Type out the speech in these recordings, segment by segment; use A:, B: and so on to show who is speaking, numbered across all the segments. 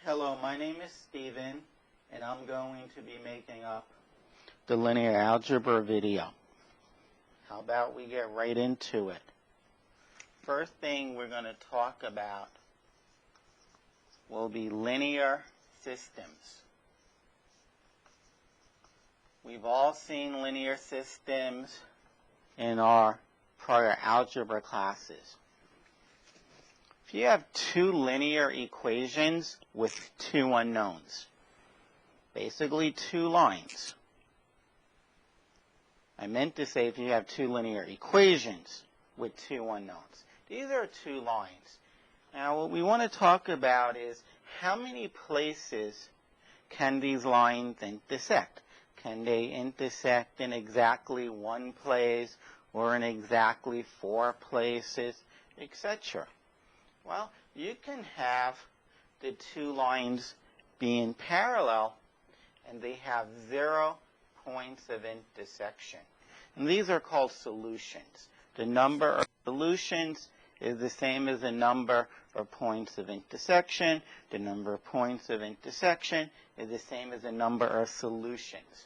A: Hello, my name is Steven, and I'm going to be making up the linear algebra video. How about we get right into it? First thing we're going to talk about will be linear systems. We've all seen linear systems in our prior algebra classes. If you have two linear equations with two unknowns, basically two lines. I meant to say if you have two linear equations with two unknowns. These are two lines. Now what we want to talk about is how many places can these lines intersect? Can they intersect in exactly one place or in exactly 4 places, etc.? Well, you can have the two lines being parallel and they have 0 points of intersection. And these are called solutions. The number of solutions is the same as the number of points of intersection. The number of points of intersection is the same as the number of solutions.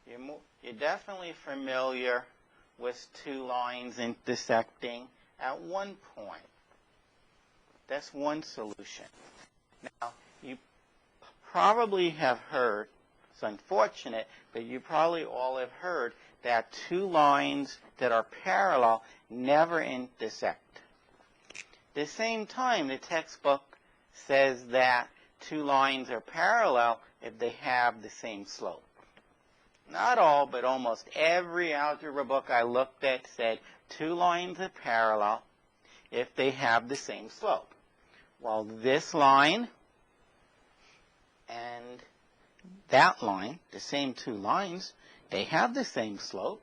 A: You're definitely familiar with two lines intersecting at one point. That's one solution. Now, you probably have heard, it's unfortunate, but you probably all have heard that two lines that are parallel never intersect. At the same time, the textbook says that two lines are parallel if they have the same slope. Not all, but almost every algebra book I looked at said two lines are parallel if they have the same slope. Well, this line and that line, the same two lines, they have the same slope.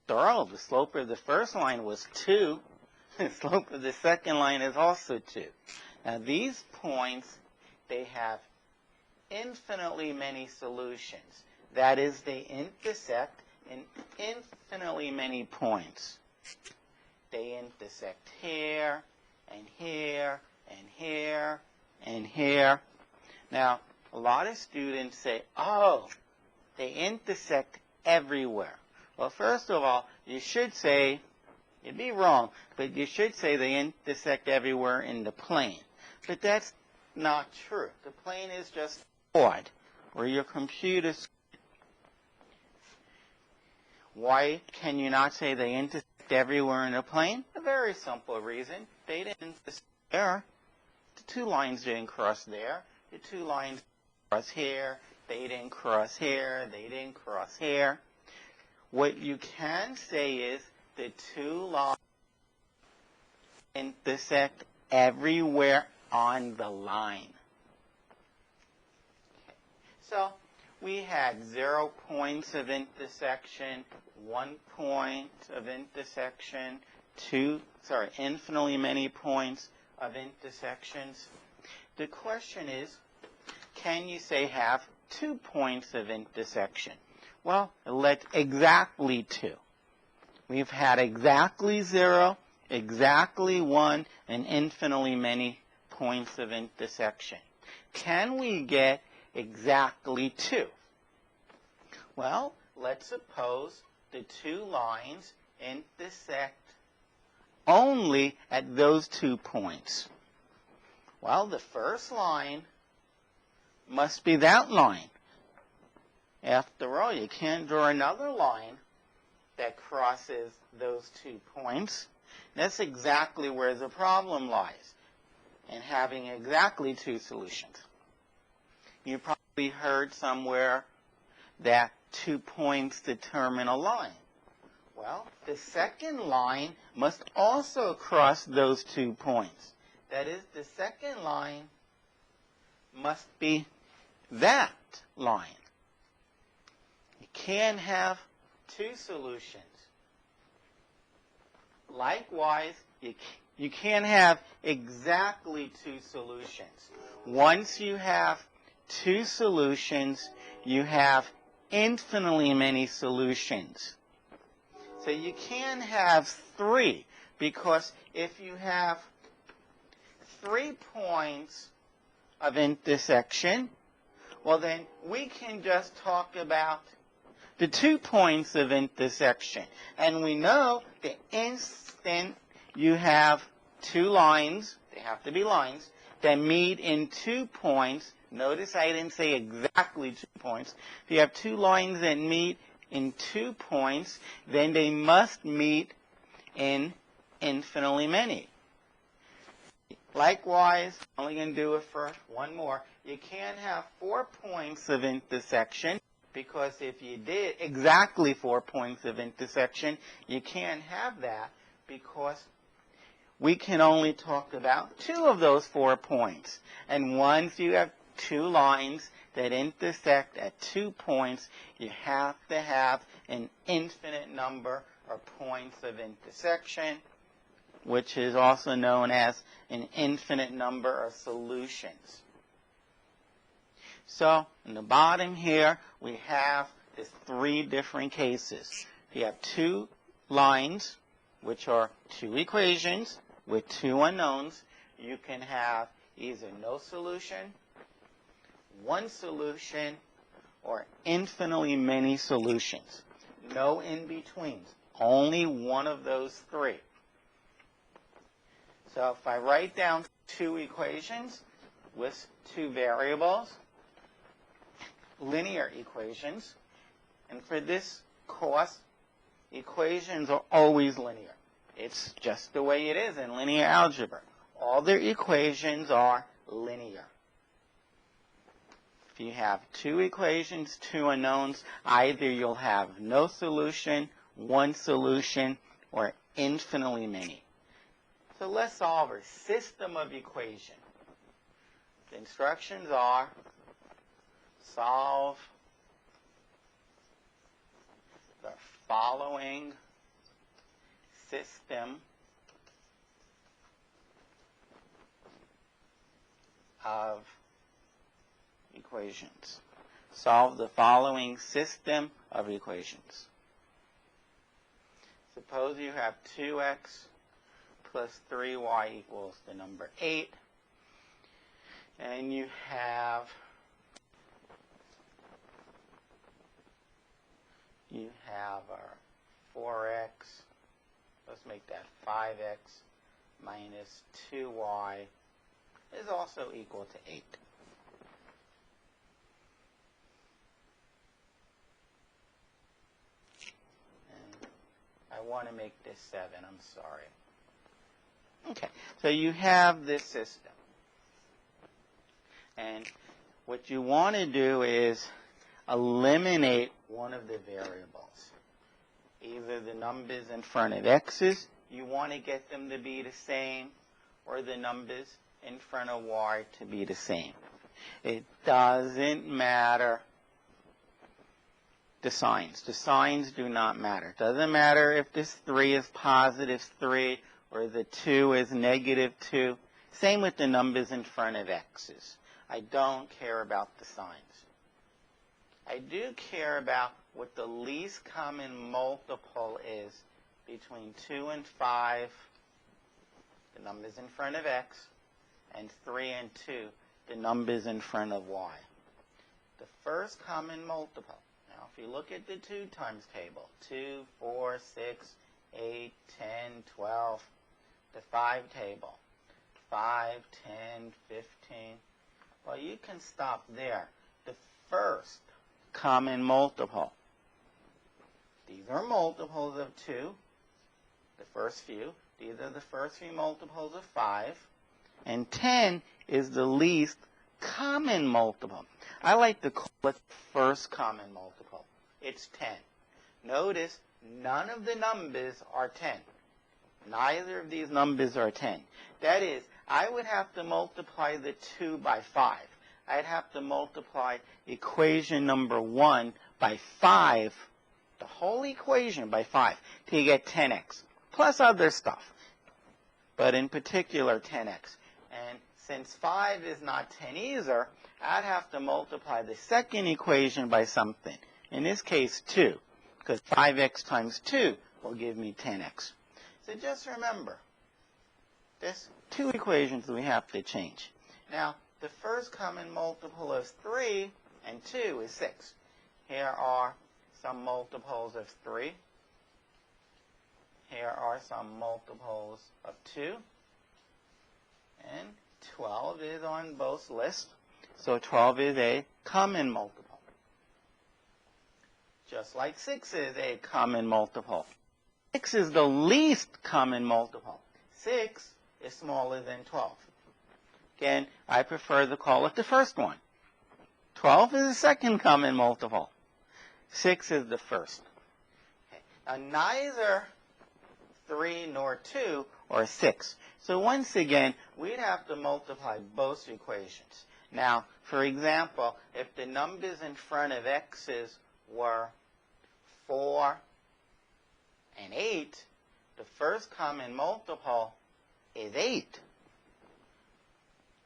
A: After all, the slope of the first line was 2. The slope of the second line is also 2. Now, these points, they have infinitely many solutions. That is, they intersect in infinitely many points. They intersect here, and here, and here, and here. Now, a lot of students say, oh, they intersect everywhere. Well, first of all, you should say, you'd be wrong, but you should say they intersect everywhere in the plane. But that's not true. The plane is just a board, or your computer screen. Why can you not say they intersect everywhere in a plane? A very simple reason. They didn't intersect there. The two lines didn't cross there. The two lines didn't cross here. They didn't cross here. They didn't cross here. What you can say is the two lines intersect everywhere on the line. Okay. So we had 0 points of intersection, 1 point of intersection, infinitely many points of intersections. The question is, can you say have 2 points of intersection? Well, let's exactly 2. We've had exactly 0, exactly 1, and infinitely many points of intersection. Can we get exactly 2? Well, let's suppose the two lines intersect only at those 2 points. Well, the first line must be that line. After all, you can't draw another line that crosses those 2 points. That's exactly where the problem lies, in having exactly 2 solutions. You probably heard somewhere that 2 points determine a line. Well, the second line must also cross those 2 points. That is, the second line must be that line. You can't have 2 solutions. Likewise, you can't have exactly 2 solutions. Once you have 2 solutions, you have infinitely many solutions. So you can have 3, because if you have 3 points of intersection, well then we can just talk about the 2 points of intersection. And we know the instant you have 2 lines, they have to be lines, that meet in 2 points. Notice I didn't say exactly 2 points. If you have 2 lines that meet in 2 points, then they must meet in infinitely many. Likewise, I'm only going to do it for one more. You can't have 4 points of intersection, because if you did exactly 4 points of intersection, you can't have that, because we can only talk about 2 of those 4 points. And once you have 2 lines that intersect at 2 points, you have to have an infinite number of points of intersection, which is also known as an infinite number of solutions. So, in the bottom here, we have these 3 different cases. You have 2 lines, which are 2 equations with 2 unknowns. You can have either no solution, 1 solution, or infinitely many solutions. No in-betweens. Only one of those 3. So if I write down 2 equations with 2 variables, linear equations, and for this course, equations are always linear. It's just the way it is in linear algebra. All their equations are linear. If you have 2 equations, 2 unknowns, either you'll have no solution, 1 solution, or infinitely many. So let's solve a system of equations. The instructions are solve the following system of equations. Solve the following system of equations. Suppose you have 2x plus 3y equals the number 8, and you have our 4x, let's make that 5x minus 2y is also equal to 8. And I want to make this 7, I'm sorry. Okay, so you have this system. And what you want to do is eliminate one of the variables. Either the numbers in front of x's, you want to get them to be the same, or the numbers in front of y to be the same. It doesn't matter the signs. The signs do not matter. It doesn't matter if this 3 is positive 3 or the 2 is negative 2. Same with the numbers in front of x's. I don't care about the signs. I do care about what the least common multiple is between 2 and 5, the numbers in front of x, and 3 and 2, the numbers in front of y. The first common multiple. Now, if you look at the 2 times table, 2, 4, 6, 8, 10, 12, the 5 table, 5, 10, 15. Well, you can stop there. The first common multiple. These are multiples of 2, the first few. These are the first few multiples of 5. And 10 is the least common multiple. I like to call it the first common multiple. It's 10. Notice none of the numbers are 10. Neither of these numbers are 10. That is, I would have to multiply the 2 by 5. I'd have to multiply equation number 1 by 5, the whole equation by 5, to get 10x, plus other stuff, but in particular 10x. And since 5 is not 10 either, I'd have to multiply the second equation by something. In this case, 2, because 5x times 2 will give me 10x. So just remember, There's two equations we have to change. Now, the first common multiple of 3 and 2 is 6. Here are some multiples of 3. Here are some multiples of 2. And 12 is on both lists. So 12 is a common multiple. Just like 6 is a common multiple. 6 is the least common multiple. 6 is smaller than 12. Again, I prefer to call it the first one. 12 is the second common multiple. 6 is the first. Okay. Now, neither 3 nor 2 are 6. So once again, we'd have to multiply both equations. Now, for example, if the numbers in front of x's were 4 and 8, the first common multiple is 8.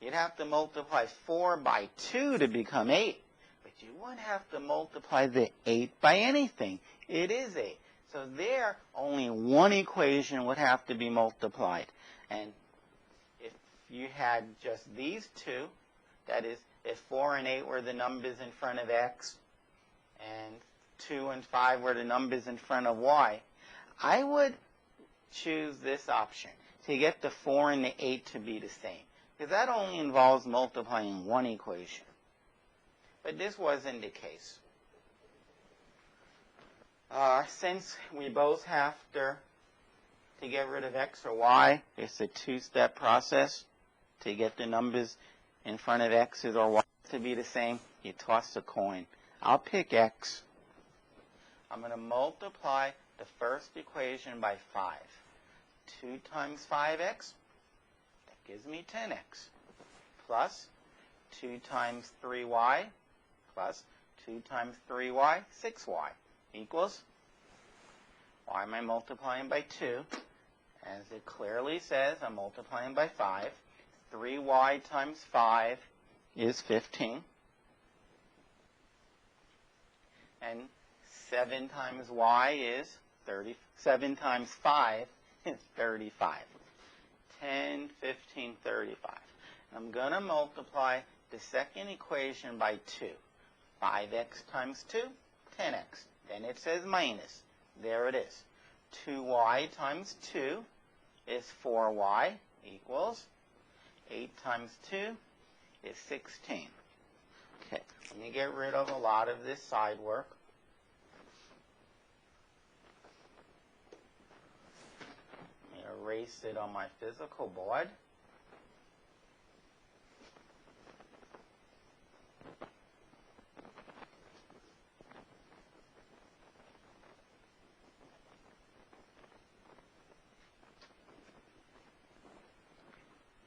A: You'd have to multiply 4 by 2 to become 8. But you wouldn't have to multiply the 8 by anything. It is 8. So there, only one equation would have to be multiplied. And if you had just these two, that is, if 4 and 8 were the numbers in front of x, and 2 and 5 were the numbers in front of y, I would choose this option to get the 4 and the 8 to be the same. Because that only involves multiplying one equation. But this wasn't the case. Since we both have to get rid of x or y, it's a two-step process. To get the numbers in front of x's or y to be the same, you toss a coin. I'll pick x. I'm going to multiply the first equation by 5. 2 times 5x, that gives me 10x, plus 2 times 3y, plus 2 times 3y, 6y, equals, why am I multiplying by 2? As it clearly says, I'm multiplying by 5. 3y times 5 is 15. And 7 times y is 30. 7 times 5 is 35. 10, 15, 35. I'm going to multiply the second equation by 2. 5x times 2, 10x. Then it says minus. There it is. 2y times 2 is 4y equals 8 times 2 is 16. Okay, let me get rid of a lot of this side work. Let me erase it on my physical board.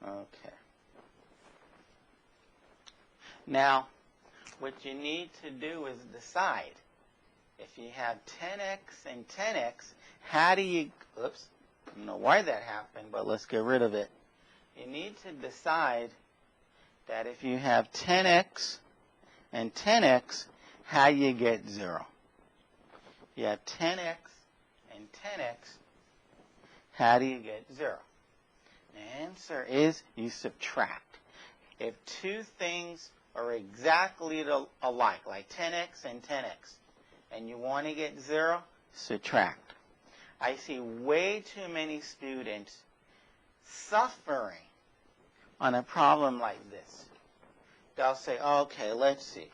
A: Okay. Now, what you need to do is decide. If you have 10x and 10x, how do you, oops, I don't know why that happened, but let's get rid of it. You need to decide that if you have 10x and 10x, how you get 0. If you have 10x and 10x, how do you get 0? The answer is you subtract. If two things are exactly alike, like 10x and 10x, and you want to get 0, subtract. I see way too many students suffering on a problem like this. They'll say, okay, let's see.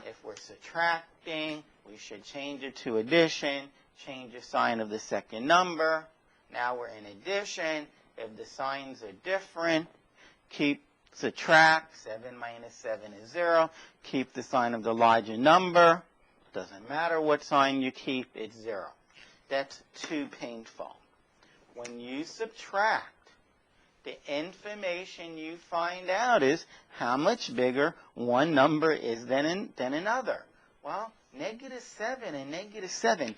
A: If we're subtracting, we should change it to addition, change the sign of the second number. Now we're in addition. If the signs are different, subtract. 7 minus 7 is 0. Keep the sign of the larger number. Doesn't matter what sign you keep, it's 0. That's too painful. When you subtract, the information you find out is how much bigger one number is than another. Well, -7 and -7,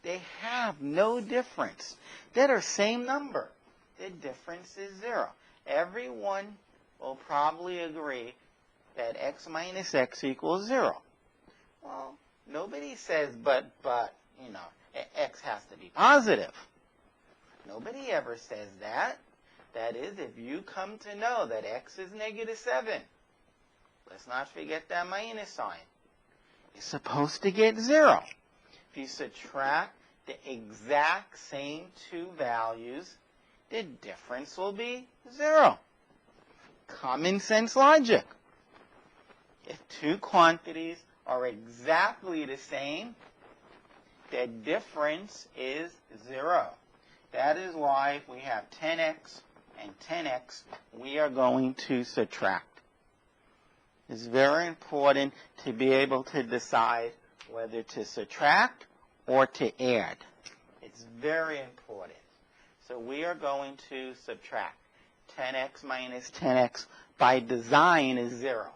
A: they have no difference. They're the same number. The difference is 0. Everyone will probably agree that x minus x equals 0. Well, nobody says, but, you know, x has to be positive. Nobody ever says that. That is, if you come to know that x is -7, let's not forget that minus sign. You're supposed to get 0. If you subtract the exact same two values, the difference will be 0. Common sense logic. If two quantities are exactly the same, the difference is 0. That is why if we have 10x and 10x, we are going to subtract. It's very important to be able to decide whether to subtract or to add. It's very important. So we are going to subtract. 10x minus 10x by design is 0.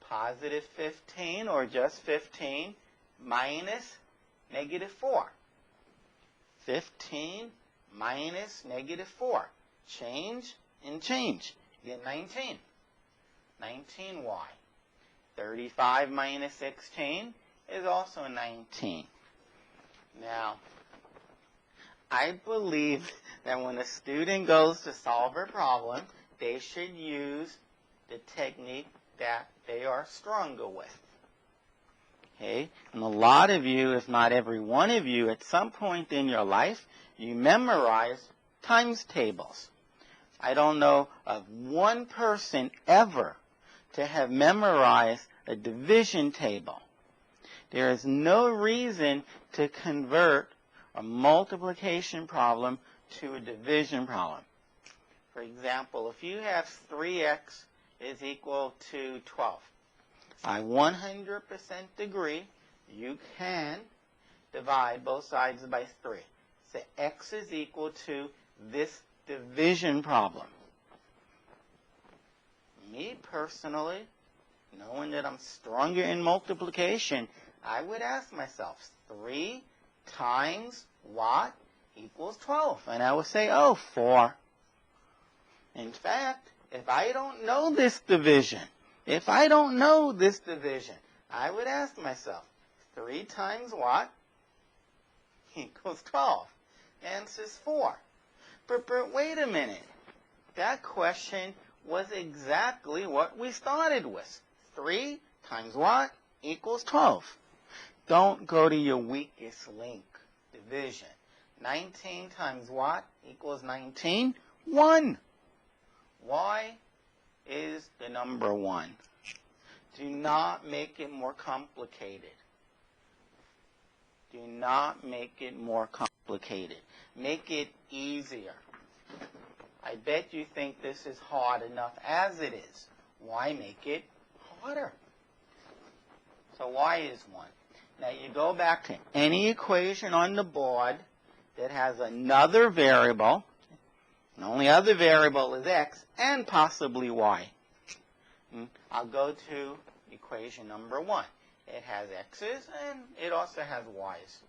A: Positive 15 or just 15 minus -4. 15 minus -4. Change and change. You get 19. 19y. 35 minus 16 is also 19. Now, I believe that when a student goes to solve a problem, they should use the technique that they are stronger with. Okay? And a lot of you, if not every one of you, at some point in your life, you memorize times tables. I don't know of one person ever to have memorized a division table. There is no reason to convert a multiplication problem to a division problem. For example, if you have 3x is equal to 12, I 100% agree you can divide both sides by 3. So x is equal to this division problem. Me personally, knowing that I'm stronger in multiplication, I would ask myself, 3 times what equals 12? And I would say, oh, 4. In fact, if I don't know this division, I would ask myself, 3 times what equals 12? Answer is 4. But wait a minute. That question was exactly what we started with. 3 times what equals 12? Don't go to your weakest link, division. 19 times what equals 19? 1. Y is the number 1. Do not make it more complicated. Do not make it more complicated. Make it easier. I bet you think this is hard enough as it is. Why make it harder? So y is 1. Now you go back to any equation on the board that has another variable. The only other variable is x and possibly y. I'll go to equation number 1. It has x's and it also has y's.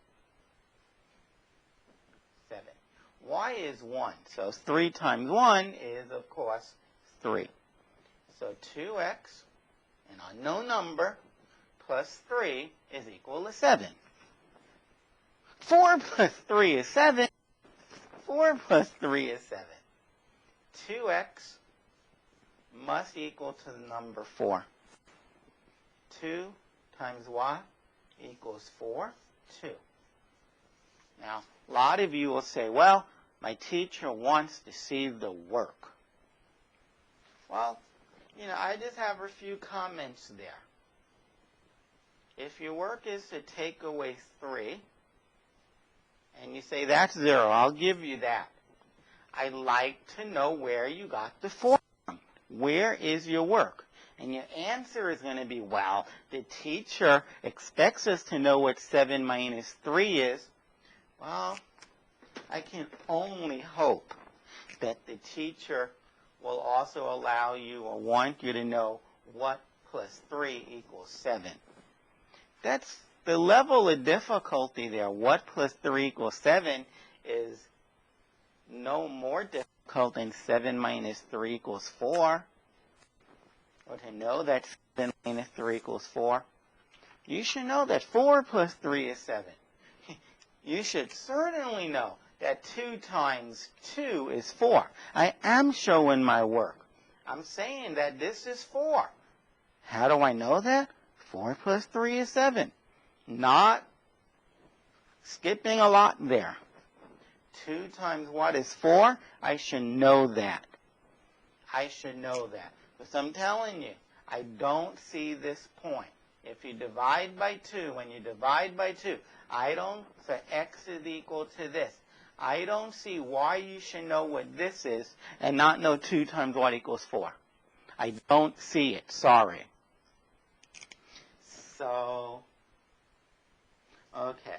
A: 7. Y is 1. So 3 times 1 is, of course, 3. So 2x, an unknown number, plus 3 is equal to 7. 4 plus 3 is 7. 4 plus 3 is 7. 2x must equal to the number 4. 2 times y equals 4, 2. Now, a lot of you will say, well, my teacher wants to see the work. Well, I just have a few comments there. If your work is to take away 3, and you say that's 0, I'll give you that. I'd like to know where you got the 4 from. Where is your work? And your answer is going to be, well, the teacher expects us to know what 7 minus 3 is. Well, I can only hope that the teacher will also allow you or want you to know what plus 3 equals 7. That's the level of difficulty there. What plus 3 equals 7 is no more difficult than 7 minus 3 equals 4. Or to know that 7 minus 3 equals 4. You should know that 4 plus 3 is 7. You should certainly know that 2 times 2 is 4. I am showing my work. I'm saying that this is 4. How do I know that? 4 plus 3 is 7. Not skipping a lot there. 2 times what is 4? I should know that. I should know that. Because I'm telling you, I don't see this point. If you divide by 2, when you divide by 2, so x is equal to this. I don't see why you should know what this is and not know 2 times what equals 4. I don't see it. Sorry. So, okay.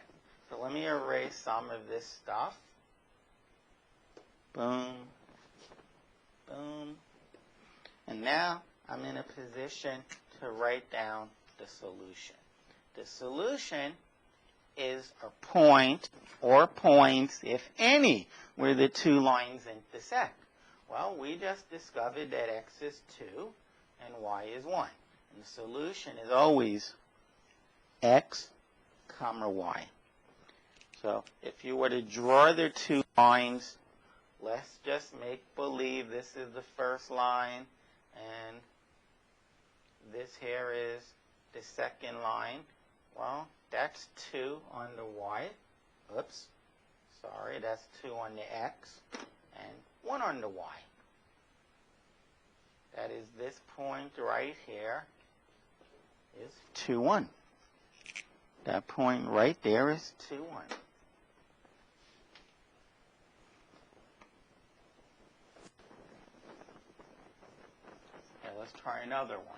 A: So let me erase some of this stuff. Boom. Boom. And now I'm in a position to write down the solution. The solution is a point or points, if any, where the 2 lines intersect. Well, we just discovered that x is 2 and y is 1. And the solution is always x, comma, y. So if you were to draw the 2 lines, let's just make believe this is the first line and this here is the second line. Well, that's 2 on the y. Oops. Sorry, that's 2 on the x and 1 on the y. That is this point right here is 2, 1. That point right there is 2, 1. Okay, let's try another one.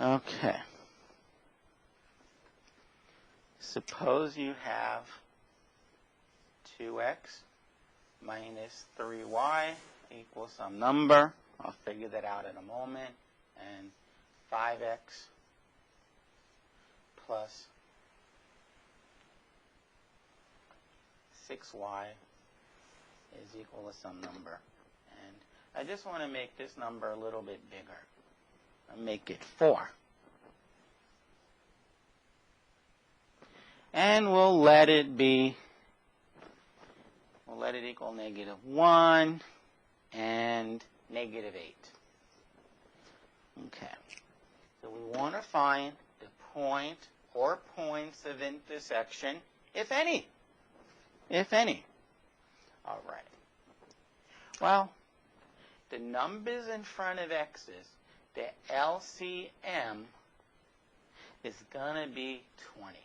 A: Okay. Suppose you have 2x minus 3y equals some number. I'll figure that out in a moment. And 5x plus 6y is equal to some number. And I just want to make this number a little bit bigger. I'll make it 4. And we'll let it equal -1 and -8. Okay. So we want to find the point or points of intersection, if any. If any. All right. Well, the numbers in front of x's, the LCM is going to be 20.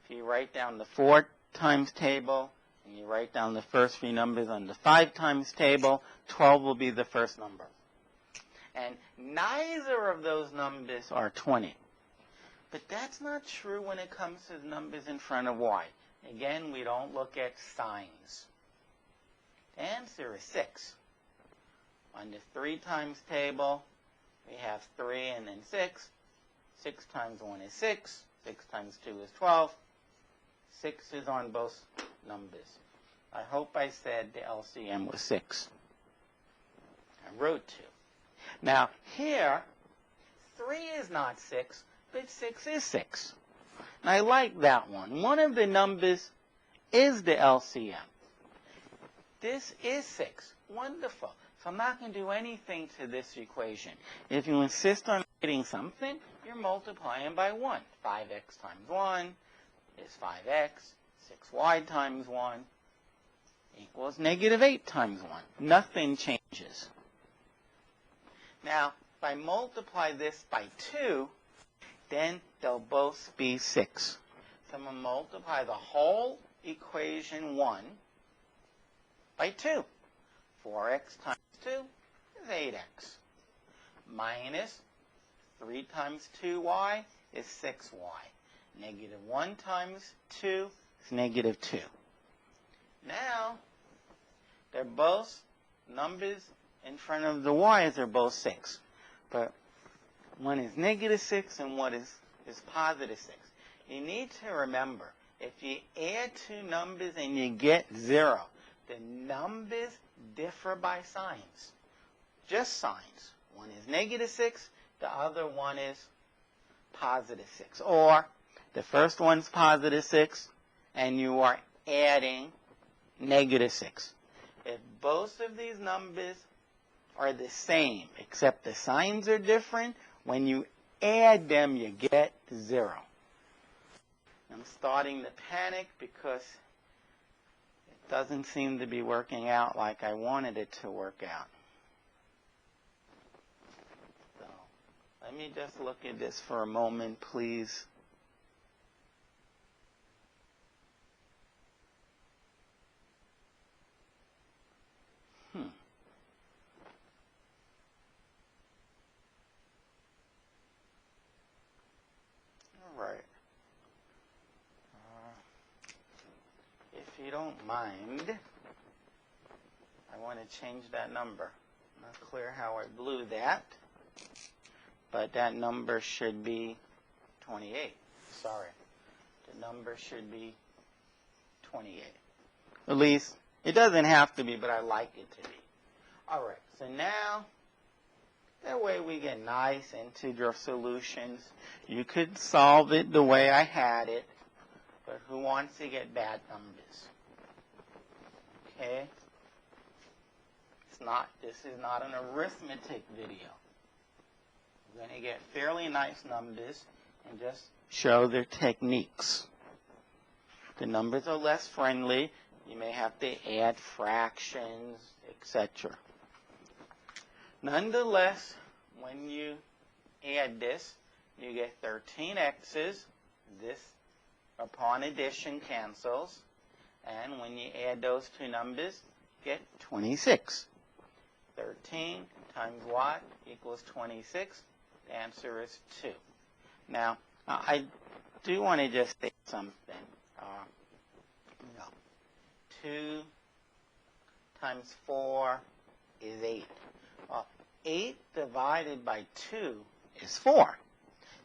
A: If you write down the 4 times table and you write down the first 3 numbers on the 5 times table, 12 will be the first number. And neither of those numbers are 20. But that's not true when it comes to the numbers in front of y. Again, we don't look at signs. The answer is 6. On the 3 times table, we have 3 and then 6. 6 times 1 is 6. 6 times 2 is 12. 6 is on both numbers. I hope I said the LCM was 6. I wrote 2. Now, here, 3 is not 6, but 6 is 6. And I like that one. One of the numbers is the LCM. This is 6. Wonderful. So I'm not going to do anything to this equation. If you insist on getting something, you're multiplying by 1. 5x times 1 is 5x. 6y times 1 equals -8 times 1. Nothing changes. Now, if I multiply this by 2, then they'll both be 6. So I'm going to multiply the whole equation 1 by 2. 4x times 2 is 8x. Minus 3 times 2y is 6y. -1 times 2 is -2. Now, they're both numbers in front of the y's are both 6. But one is negative 6, and one is positive 6. You need to remember, if you add two numbers and you get 0, the numbers differ by signs. Just signs. One is negative 6, the other one is positive 6. Or the first one's positive 6, and you are adding negative 6. If both of these numbers are the same, except the signs are different, when you add them, you get 0. I'm starting to panic because it doesn't seem to be working out like I wanted it to work out. So let me just look at this for a moment, please. If you don't mind, I want to change that number. Not clear how I blew that, but that number should be 28. Sorry. The number should be 28. At least, it doesn't have to be, but I like it to be. All right, so now, that way we get nice integer solutions. You could solve it the way I had it, but who wants to get bad numbers? Okay? This is not an arithmetic video. We're going to get fairly nice numbers and just show their techniques. The numbers are less friendly. You may have to add fractions, etc. Nonetheless, when you add this, you get 13 x's. This upon addition cancels. And when you add those two numbers, you get 26. 13 times what equals 26? The answer is 2. Now, I do want to just say something. 2 times 4 is 8. 8 divided by 2 is 4.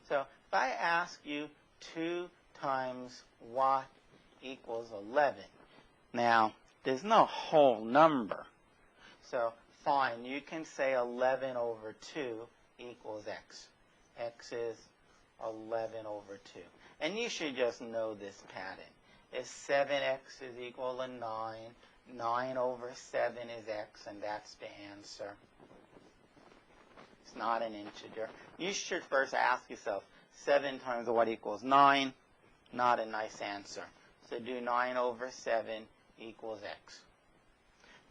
A: So if I ask you 2 times what equals 11. Now, there's no whole number. So, fine, you can say 11 over 2 equals x. X is 11 over 2. And you should just know this pattern. If 7x is equal to 9, 9 over 7 is x, and that's the answer. It's not an integer. You should first ask yourself, 7 times what equals 9? Not a nice answer. So do 9 over 7 equals x.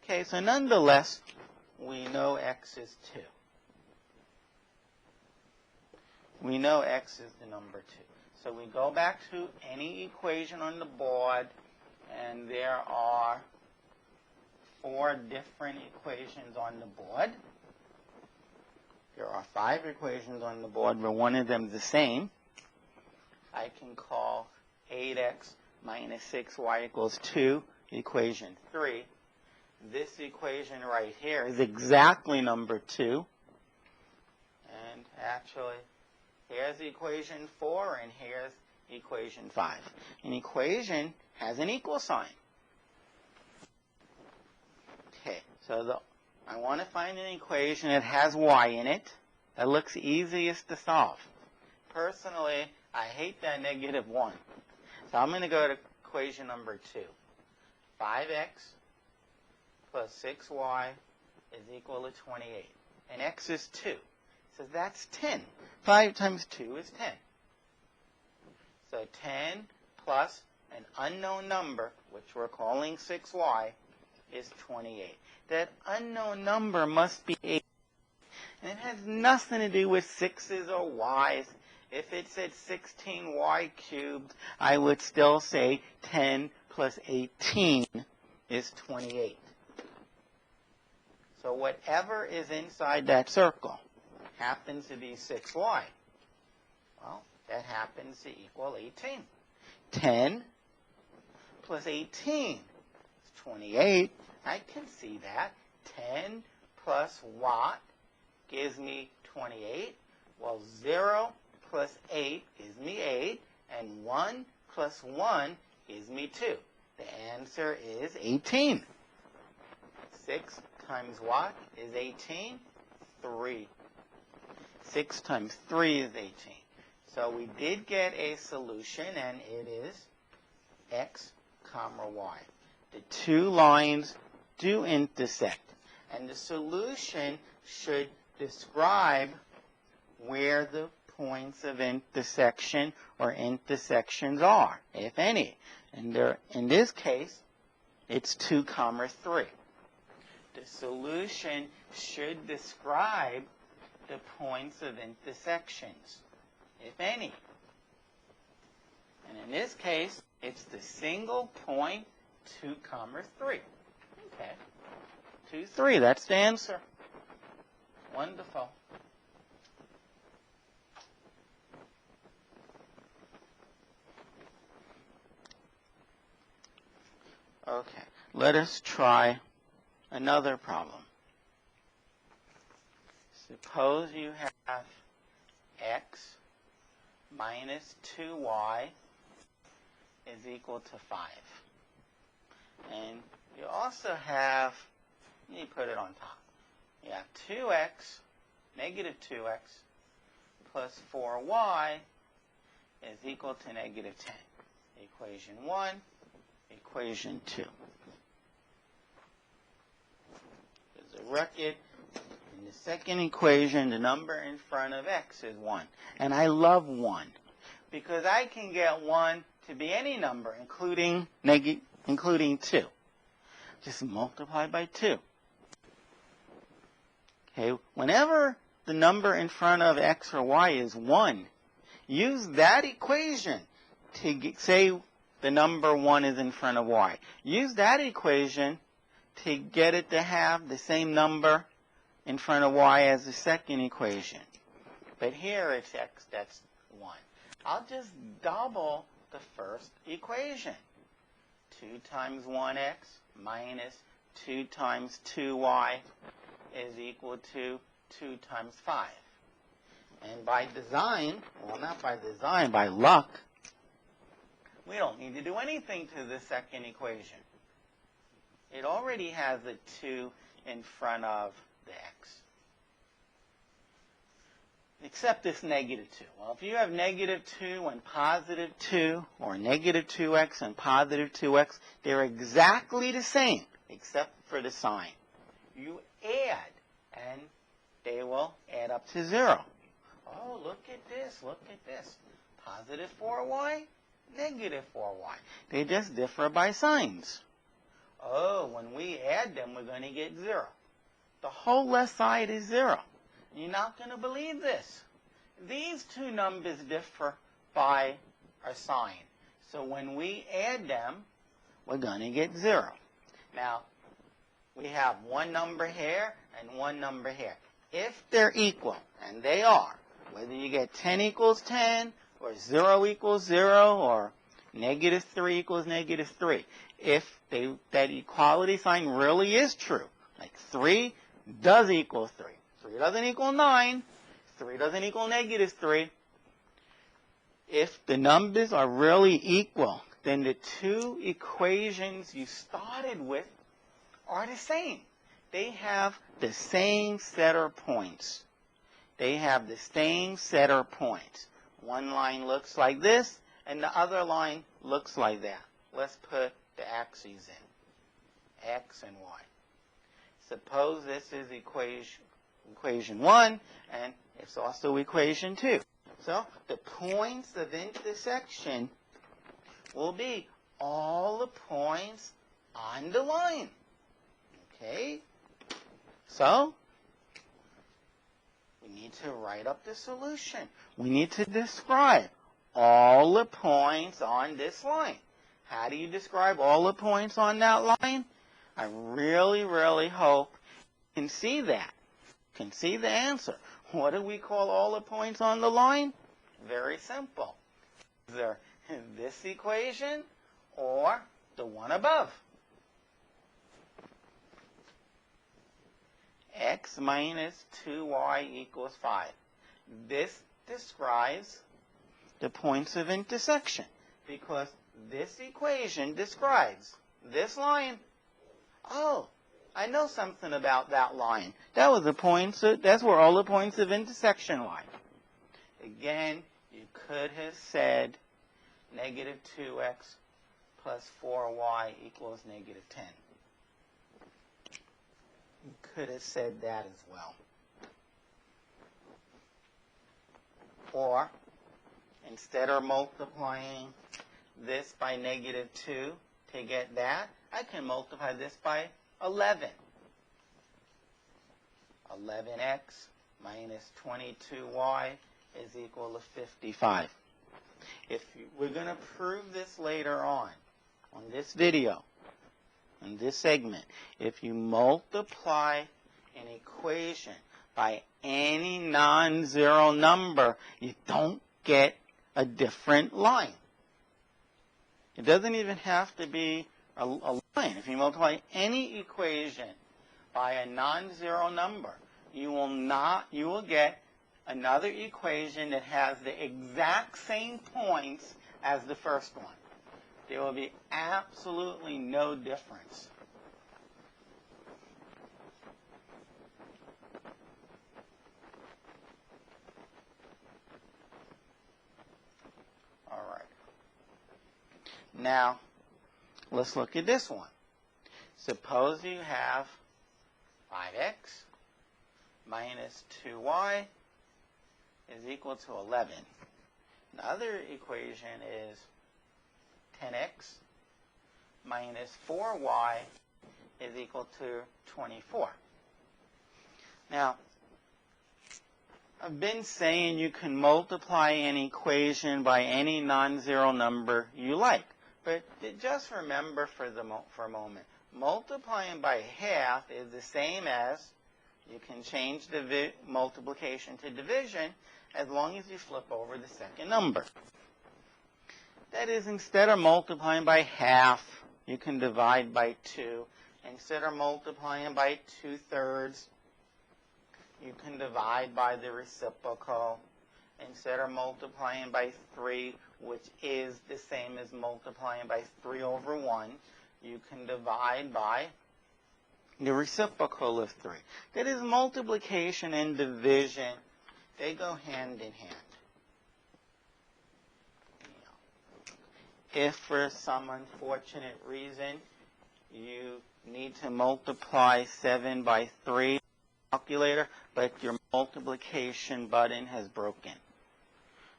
A: Okay, so nonetheless, we know x is 2. We know x is the number 2. So we go back to any equation on the board, and there are 4 different equations on the board. There are 5 equations on the board, but one of them is the same. I can call 8x minus 6y equals 2, equation 3. This equation right here is exactly number 2. And actually, here's equation 4, and here's equation 5. An equation has an equal sign. Okay, so I want to find an equation that has y in it. That looks easiest to solve. Personally, I hate that negative 1. So I'm going to go to equation number 2. 5x plus 6y is equal to 28. And x is 2. So that's 10. 5 times 2 is 10. So 10 plus an unknown number, which we're calling 6y, is 28. That unknown number must be 8. And it has nothing to do with 6's or y's. If it said 16y cubed, I would still say 10 plus 18 is 28. So whatever is inside that circle happens to be 6y. Well, that happens to equal 18. 10 plus 18 is 28. I can see that. 10 plus what gives me 28? Well, 0 plus 8 gives me 8, and 1 plus 1 gives me 2. The answer is 18. 6 times what is 18? 3. 6 times 3 is 18. So we did get a solution, and it is x comma y. The two lines do intersect, and the solution should describe where the points of intersection or intersections are, if any. And in this case, it's 2 comma 3. The solution should describe the points of intersections, if any. And in this case, it's the single point 2 comma 3. Okay. 2, 3, that's the answer. Wonderful. Okay, let us try another problem. Suppose you have x minus 2y is equal to 5. And you also have, let me put it on top. You have 2x, negative 2x, plus 4y is equal to negative 10. Equation 1, equation 2. There's a record. In the second equation, the number in front of x is 1. And I love 1 because I can get 1 to be any number, including 2. Just multiply by 2. Okay, whenever the number in front of x or y is 1, use that equation to say the number 1 is in front of y. Use that equation to get it to have the same number in front of y as the second equation. But here it's x, that's 1. I'll just double the first equation. 2 times 1x minus 2 times 2y is equal to 2 times 5. And by design, well, not by design, by luck, we don't need to do anything to the second equation. It already has a 2 in front of the x. Except this negative 2. Well, if you have negative 2 and positive 2, or negative 2x and positive 2x, they're exactly the same, except for the sign. You add, and they will add up to 0. Oh, look at this, look at this. Positive 4y, negative 4y. They just differ by signs. Oh, when we add them, we're going to get 0. The whole left side is 0. You're not going to believe this. These two numbers differ by a sign. So when we add them, we're going to get 0. Now, we have one number here and one number here. If they're equal, and they are, whether you get 10 equals 10, or 0 equals 0, or negative 3 equals negative 3, if that equality sign really is true, like 3 does equal 3. 3 doesn't equal 9. 3 doesn't equal negative 3. If the numbers are really equal, then the two equations you started with are the same. They have the same setter points. They have the same setter points. One line looks like this, and the other line looks like that. Let's put the axes in, x and y. Suppose this is equation 1, and it's also equation 2. So the points of intersection will be all the points on the line. Okay? So we need to write up the solution. We need to describe all the points on this line. How do you describe all the points on that line? I really, really hope you can see that. You can see the answer. What do we call all the points on the line? Very simple. Either this equation or the one above. X minus 2y equals 5. this describes the points of intersection, because this equation describes this line. Oh, I know something about that line. That was the points. That's where all the points of intersection lie. Again, you could have said negative 2x plus 4y equals negative 10. You could have said that as well. Or, instead of multiplying this by negative 2 to get that, I can multiply this by 11. 11x minus 22y is equal to 55. We're going to prove this later on this video, in this segment. If you multiply an equation by any non-zero number, you don't get a different line. It doesn't even have to be a line. If you multiply any equation by a non-zero number, you will get another equation that has the exact same points as the first one. There will be absolutely no difference. All right. Now, let's look at this one. Suppose you have 5x minus 2y is equal to 11. Another equation is 10x minus 4y is equal to 24. Now, I've been saying you can multiply an equation by any non-zero number you like. But just remember for a moment, multiplying by half is the same as, you can change multiplication to division as long as you flip over the second number. That is, instead of multiplying by half, you can divide by 2. Instead of multiplying by 2/3, you can divide by the reciprocal. Instead of multiplying by 3, which is the same as multiplying by 3 over 1, you can divide by the reciprocal of 3. That is, multiplication and division, they go hand in hand. If for some unfortunate reason you need to multiply 7 by 3 calculator, but your multiplication button has broken.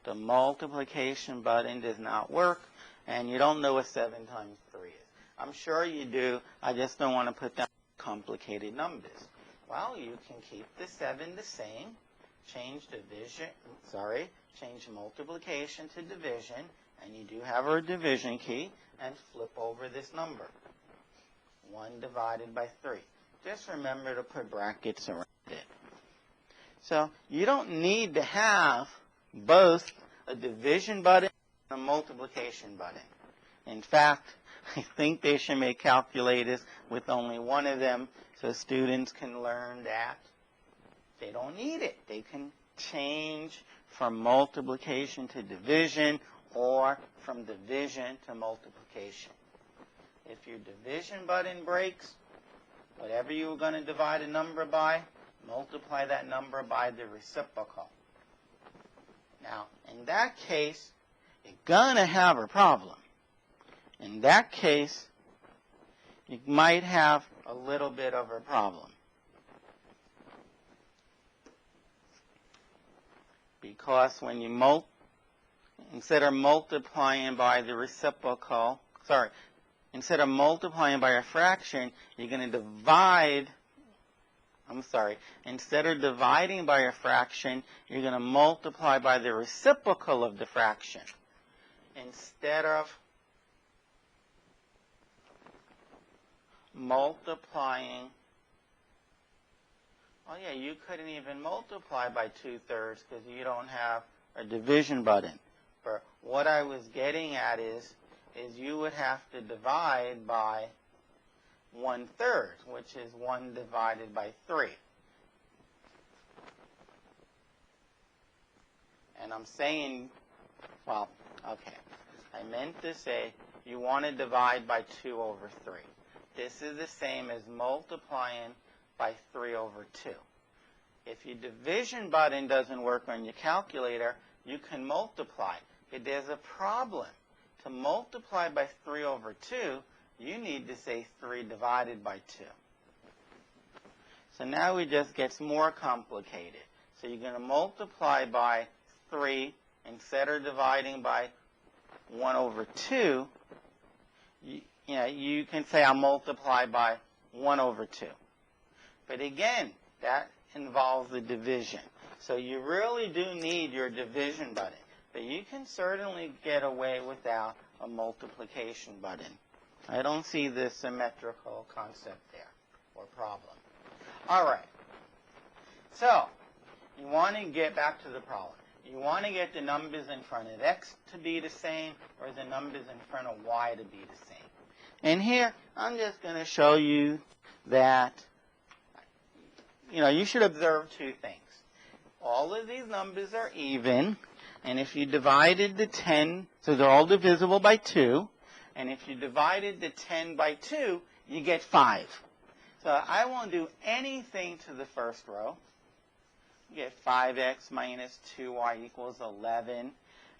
A: The multiplication button does not work, and you don't know what 7 times 3 is. I'm sure you do. I just don't want to put down complicated numbers. Well, you can keep the 7 the same, change multiplication to division, and you do have a division key, and flip over this number. 1 divided by 3. Just remember to put brackets around it. So you don't need to have both a division button and a multiplication button. In fact, I think they should make calculators with only one of them so students can learn that they don't need it. They can change from multiplication to division or from division to multiplication. If your division button breaks, whatever you were going to divide a number by, multiply that number by the reciprocal. Now, in that case, you're going to have a problem. In that case, you might have a little bit of a problem. Because when you instead of multiplying by the reciprocal, instead of multiplying by a fraction, you're going to divide, instead of dividing by a fraction, you're going to multiply by the reciprocal of the fraction. Instead of multiplying, you couldn't even multiply by 2/3 because you don't have a division button. But what I was getting at is you would have to divide by 1/3, which is 1 divided by 3. And I'm saying, well, okay. I meant to say you want to divide by 2 over 3. This is the same as multiplying by 3 over 2. If your division button doesn't work on your calculator, you can multiply. If there's a problem, to multiply by 3 over 2, you need to say 3 divided by 2. So now it just gets more complicated. So you're going to multiply by 3 instead of dividing by 1 over 2. You can say I'll multiply by 1 over 2. But again, that involves the division. So you really do need your division button. But you can certainly get away without a multiplication button. I don't see the symmetrical concept there or problem. All right. So you want to get back to the problem. You want to get the numbers in front of x to be the same or the numbers in front of y to be the same. And here, I'm just going to show you that, you should observe 2 things. All of these numbers are even, and if you divided the 10, so they're all divisible by 2, and if you divided the 10 by 2, you get 5. So I won't do anything to the first row. You get 5x minus 2y equals 11.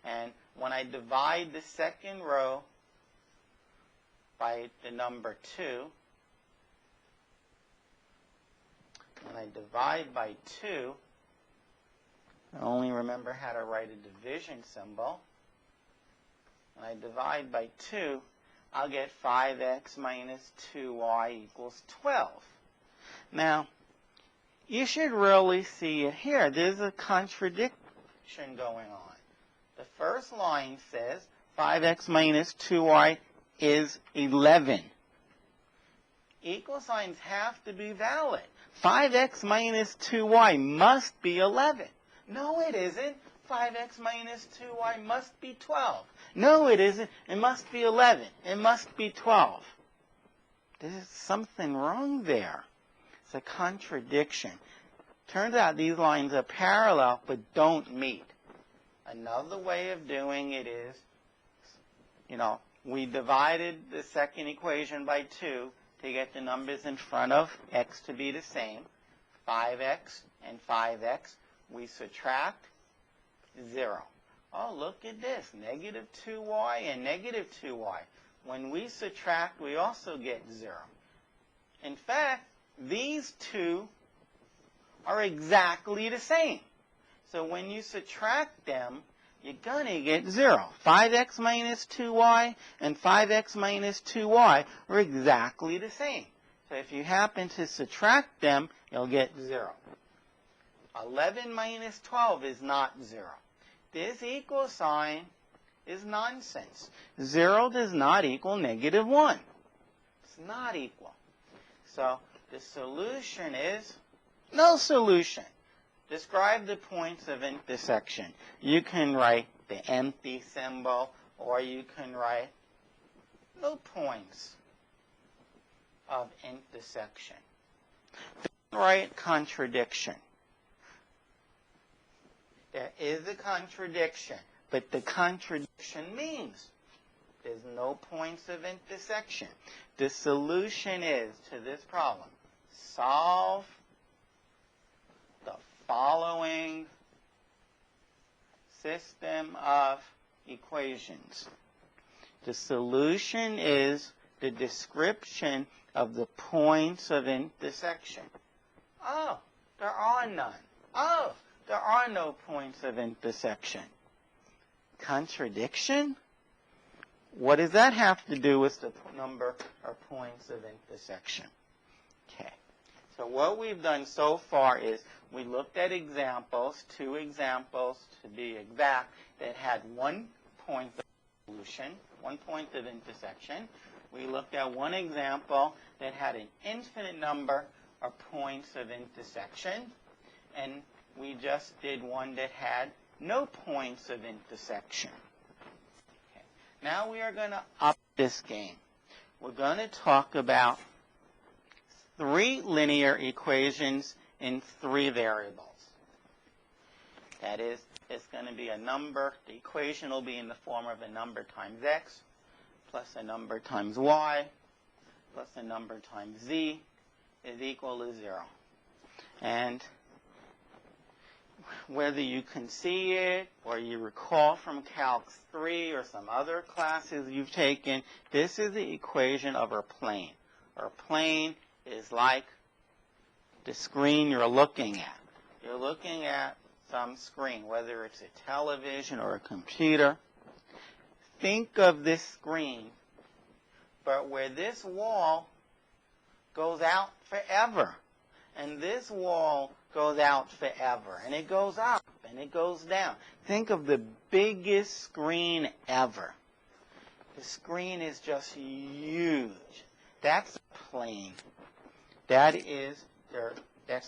A: And when I divide the second row by the number 2, when I divide by 2, I only remember how to write a division symbol. When I divide by 2, I'll get 5x minus 2y equals 12. Now, you should really see it here. There's a contradiction going on. The first line says 5x minus 2y is 11. Equal signs have to be valid. 5x minus 2y must be 11. No, it isn't. 5x minus 2y must be 12. No, it isn't. It must be 11. It must be 12. There's something wrong there. It's a contradiction. Turns out these lines are parallel but don't meet. Another way of doing it is, we divided the second equation by 2 to get the numbers in front of x to be the same. 5x and 5x. We subtract 0. Oh, look at this. Negative 2y and negative 2y. When we subtract, we also get 0. In fact, these two are exactly the same. So when you subtract them, you're going to get 0. 5x minus 2y and 5x minus 2y are exactly the same. So if you happen to subtract them, you'll get 0. 11 minus 12 is not 0. This equal sign is nonsense. 0 does not equal negative 1. It's not equal. So the solution is no solution. Describe the points of intersection. You can write the empty symbol, or you can write no points of intersection. Don't write contradiction. There is a contradiction, but the contradiction means there's no points of intersection. The solution is to this problem, solve the following system of equations. The solution is the description of the points of intersection. Oh, there are none. Oh, there are no points of intersection. Contradiction? What does that have to do with the number of points of intersection? Okay. So what we've done so far is we looked at examples, 2 examples to be exact, that had 1 point of solution, 1 point of intersection. We looked at 1 example that had an infinite number of points of intersection. And we just did one that had no points of intersection. Okay. Now we are going to up this game. We're going to talk about 3 linear equations in 3 variables. That is, it's going to be a number. The equation will be in the form of a number times x plus a number times y plus a number times z is equal to 0. And whether you can see it or you recall from Calc 3 or some other classes you've taken, this is the equation of our plane. Our plane is like the screen you're looking at. You're looking at some screen, whether it's a television or a computer. Think of this screen, but where this wall goes out forever, and this wall goes out forever, and it goes up, and it goes down. Think of the biggest screen ever. The screen is just huge. That's a plane. That's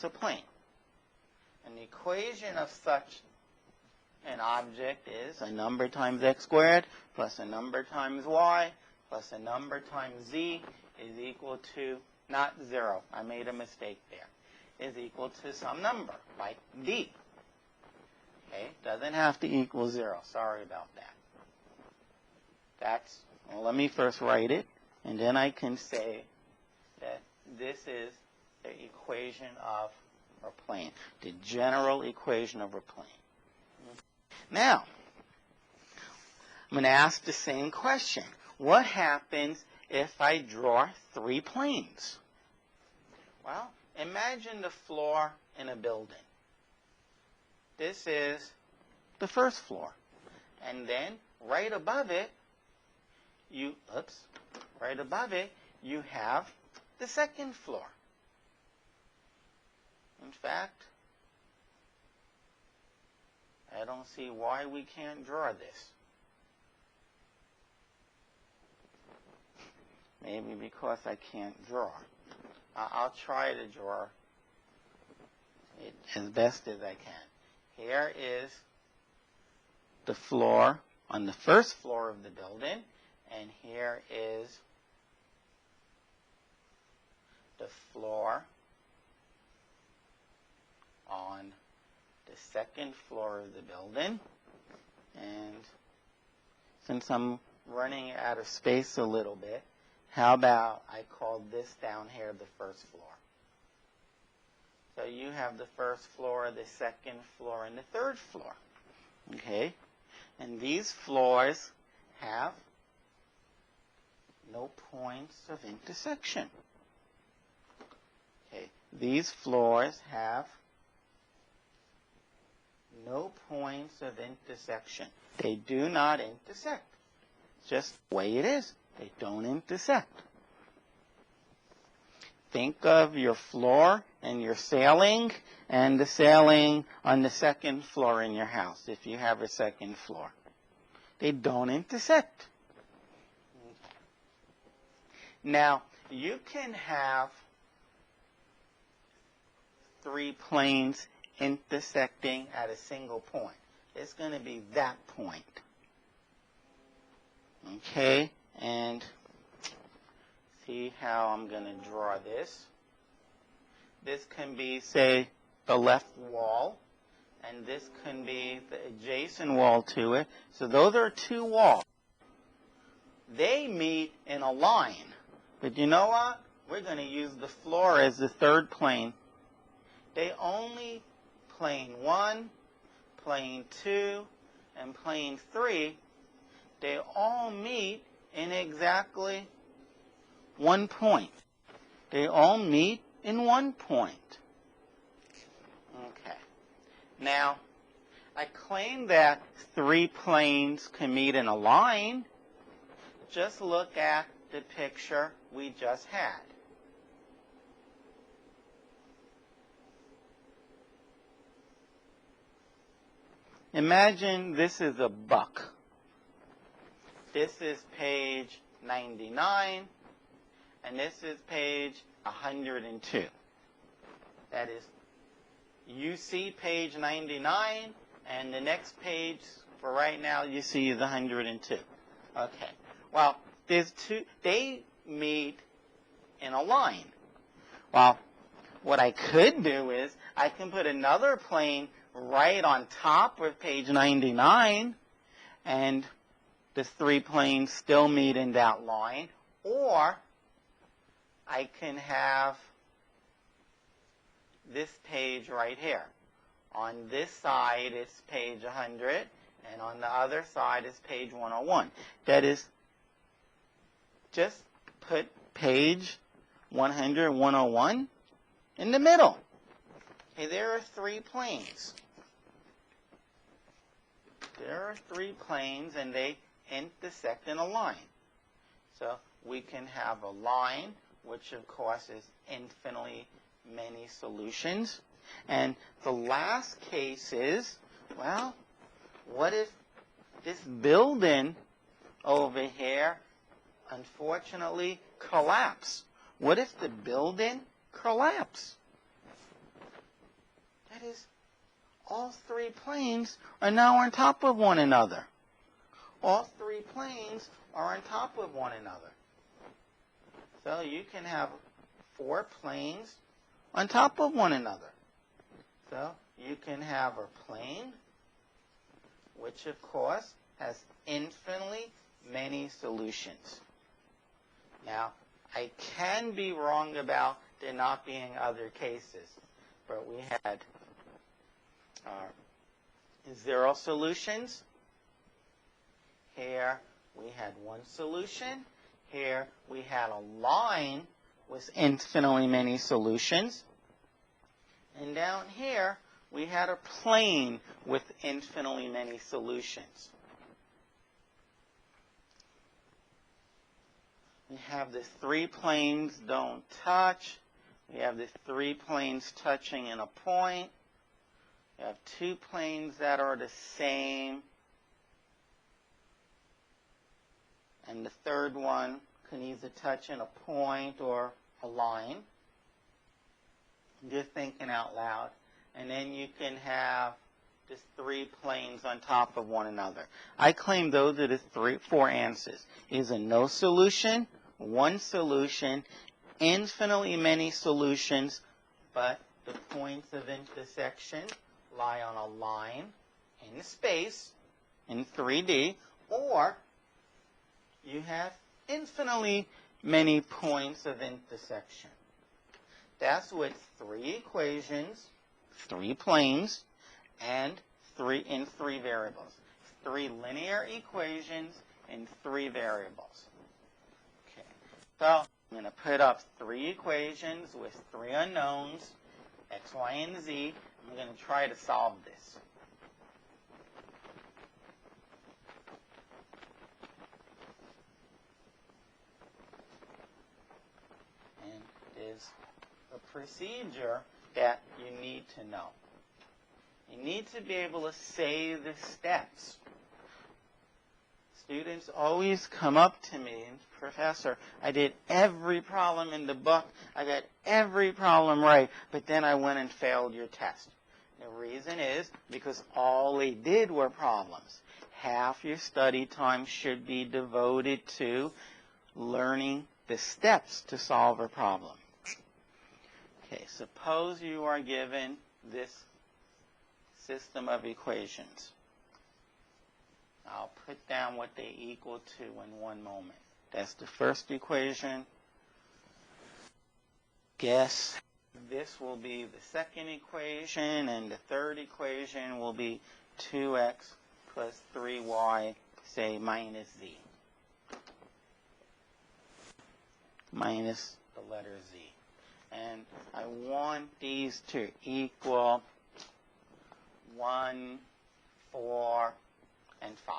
A: a plane. And the equation of such an object is a number times x squared plus a number times y plus a number times z is equal to, not 0, I made a mistake there, is equal to some number, like d. Okay, doesn't have to equal 0. Sorry about that. Well, let me first write it, and then I can say that this is the equation of our plane, the general equation of our plane. Now, I'm going to ask the same question. What happens if I draw 3 planes? Well, imagine the floor in a building. This is the first floor. And then right above it, you have the second floor. In fact, I don't see why we can't draw this. Maybe because I can't draw. I'll try to draw it as best as I can. Here is the floor on the first floor of the building, and here is the floor on the second floor of the building. And since I'm running out of space a little bit, how about I call this down here the first floor? So you have the first floor, the second floor, and the third floor. Okay? And these floors have no points of intersection. Okay? These floors have no points of intersection. They do not intersect. It's just the way it is. They don't intersect. Think of your floor and your ceiling and the ceiling on the second floor in your house, if you have a second floor. They don't intersect. Now, you can have 3 planes intersecting at a single point. It's going to be that point. Okay? And see how I'm going to draw this. This can be, say, the left wall, and this can be the adjacent wall to it. So those are 2 walls. They meet in a line. But you know what? We're going to use the floor as the third plane. They only plane 1, plane 2, and plane 3, they all meet in exactly 1 point. They all meet in 1 point. Okay. Now, I claim that 3 planes can meet in a line. Just look at the picture we just had. Imagine this is a buck. This is page 99, and this is page 102. That is, you see page 99, and the next page, for right now, you see is 102. Okay. Well, there's 2, they meet in a line. Well, what I could do is I can put another plane right on top of page 99, and the three planes still meet in that line, or I can have this page right here. On this side, it's page 100, and on the other side is page 101. That is, just put page 100, 101 in the middle. Okay, there are three planes. There are three planes, and they intersect in a line. So we can have a line, which of course is infinitely many solutions. And the last case is, well, what if this building over here unfortunately collapse? What if the building collapse? That is, all three planes are now on top of one another. All three planes are on top of one another. So you can have four planes on top of one another. So you can have a plane, which of course has infinitely many solutions. Now, I can be wrong about there not being other cases, but we had 0 solutions. Here we had 1 solution. Here we had a line with infinitely many solutions. And down here we had a plane with infinitely many solutions. We have the three planes don't touch. We have the three planes touching in a point. We have two planes that are the same. And the third one can either touch in a point or a line. Just thinking out loud. And then you can have just three planes on top of one another. I claim those are the four answers. Is a no solution, one solution, infinitely many solutions, but the points of intersection lie on a line in space in 3D, or you have infinitely many points of intersection. That's with three equations, three planes, and three variables. Three linear equations and three variables. Okay. So I'm going to put up three equations with three unknowns, x, y, and z. I'm going to try to solve this. And there's a procedure that you need to know. You need to be able to say the steps. Students always come up to me and, Professor, I did every problem in the book. I got every problem right, but then I went and failed your test. The reason is because all they did were problems. Half your study time should be devoted to learning the steps to solve a problem. Okay, suppose you are given this system of equations. I'll put down what they equal to in one moment. That's the first equation. Guess this will be the second equation, and the third equation will be 2x plus 3y, say, minus z. Minus the letter z. And I want these to equal 1, 4, and 5.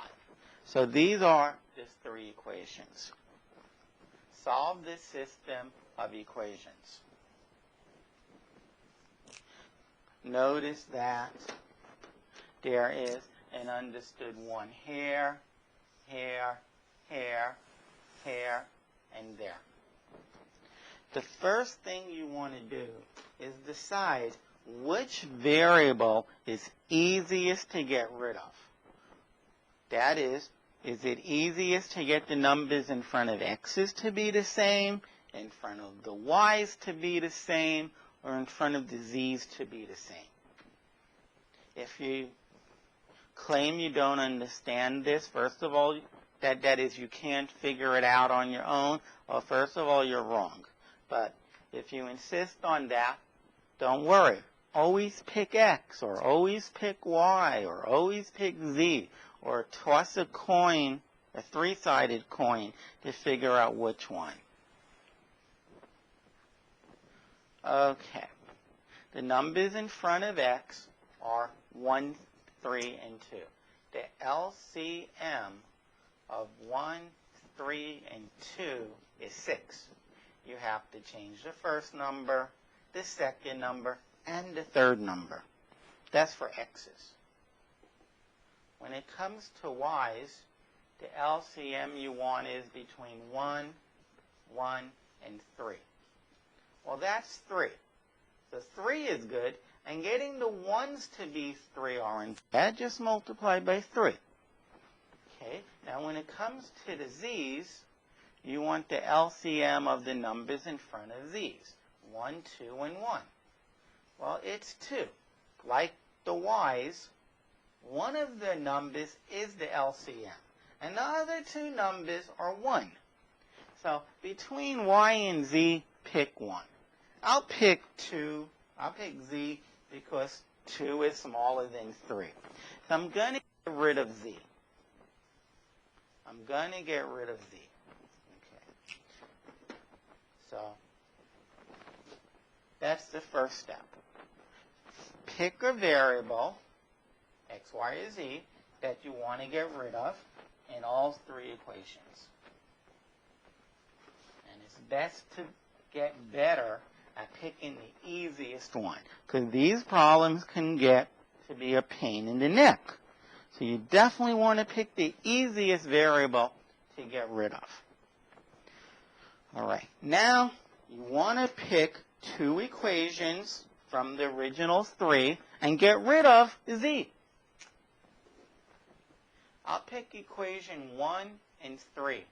A: So these are just three equations. Solve this system of equations. Notice that there is an understood one here, here, here, here, and there. The first thing you want to do is decide which variable is easiest to get rid of. That is it easiest to get the numbers in front of x's to be the same, in front of the y's to be the same, or in front of the z's to be the same? if you claim you don't understand this, first of all, that is you can't figure it out on your own, well, first of all, you're wrong. But if you insist on that, don't worry. Always pick X, or always pick Y, or always pick Z, or toss a coin, a three-sided coin, to figure out which one. Okay. The numbers in front of X are 1, 3, and 2. The LCM of 1, 3, and 2 is 6. You have to change the first number, the second number, and the third number. That's for X's. When it comes to Y's, the LCM you want is between 1, 1, and 3. Well, that's 3. So 3 is good, and getting the 1's to be 3 aren't bad. Just multiply by 3. Okay, now when it comes to the Z's, you want the LCM of the numbers in front of Z's. 1, 2, and 1. Well, it's 2. Like the Y's, one of the numbers is the LCM, and the other two numbers are 1. So between Y and Z, pick 1. I'll pick 2. I'll pick Z because 2 is smaller than 3. So I'm going to get rid of Z. I'm going to get rid of Z. Okay. So that's the first step. Pick a variable, X, Y, or Z, that you want to get rid of in all three equations. And it's best to get better at picking the easiest one, because these problems can get to be a pain in the neck. So you definitely want to pick the easiest variable to get rid of. All right, now you want to pick two equations from the original 3 and get rid of Z. I'll pick equation 1 and 3,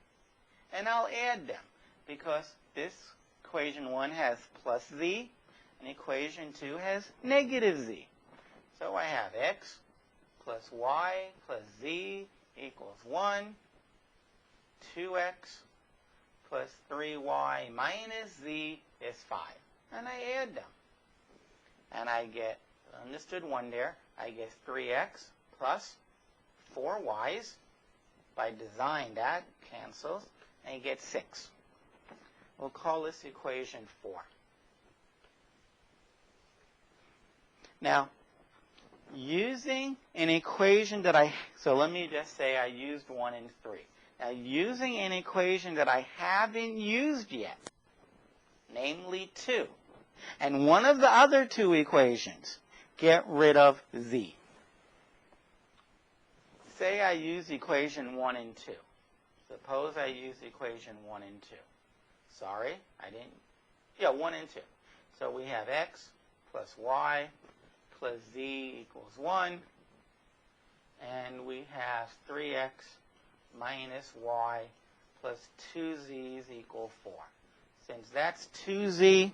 A: and I'll add them, because this equation 1 has plus Z, and equation 2 has negative Z. So I have X plus Y plus Z equals 1, 2X plus 3Y minus Z is 5. And I add them. And I get, understood 1 there, I get 3X plus 4Y's. By design, that cancels, and you get 6. We'll call this equation 4. Now, using an equation that so let me just say I used 1 and 3. Now, using an equation that I haven't used yet, namely 2, and one of the other two equations, get rid of Z. Say I use equation 1 and 2. Suppose I use equation 1 and 2. Sorry, I didn't. Yeah, 1 and 2. So we have X plus Y plus Z equals 1. And we have 3X minus Y plus 2Z's equal 4. Since that's 2Z,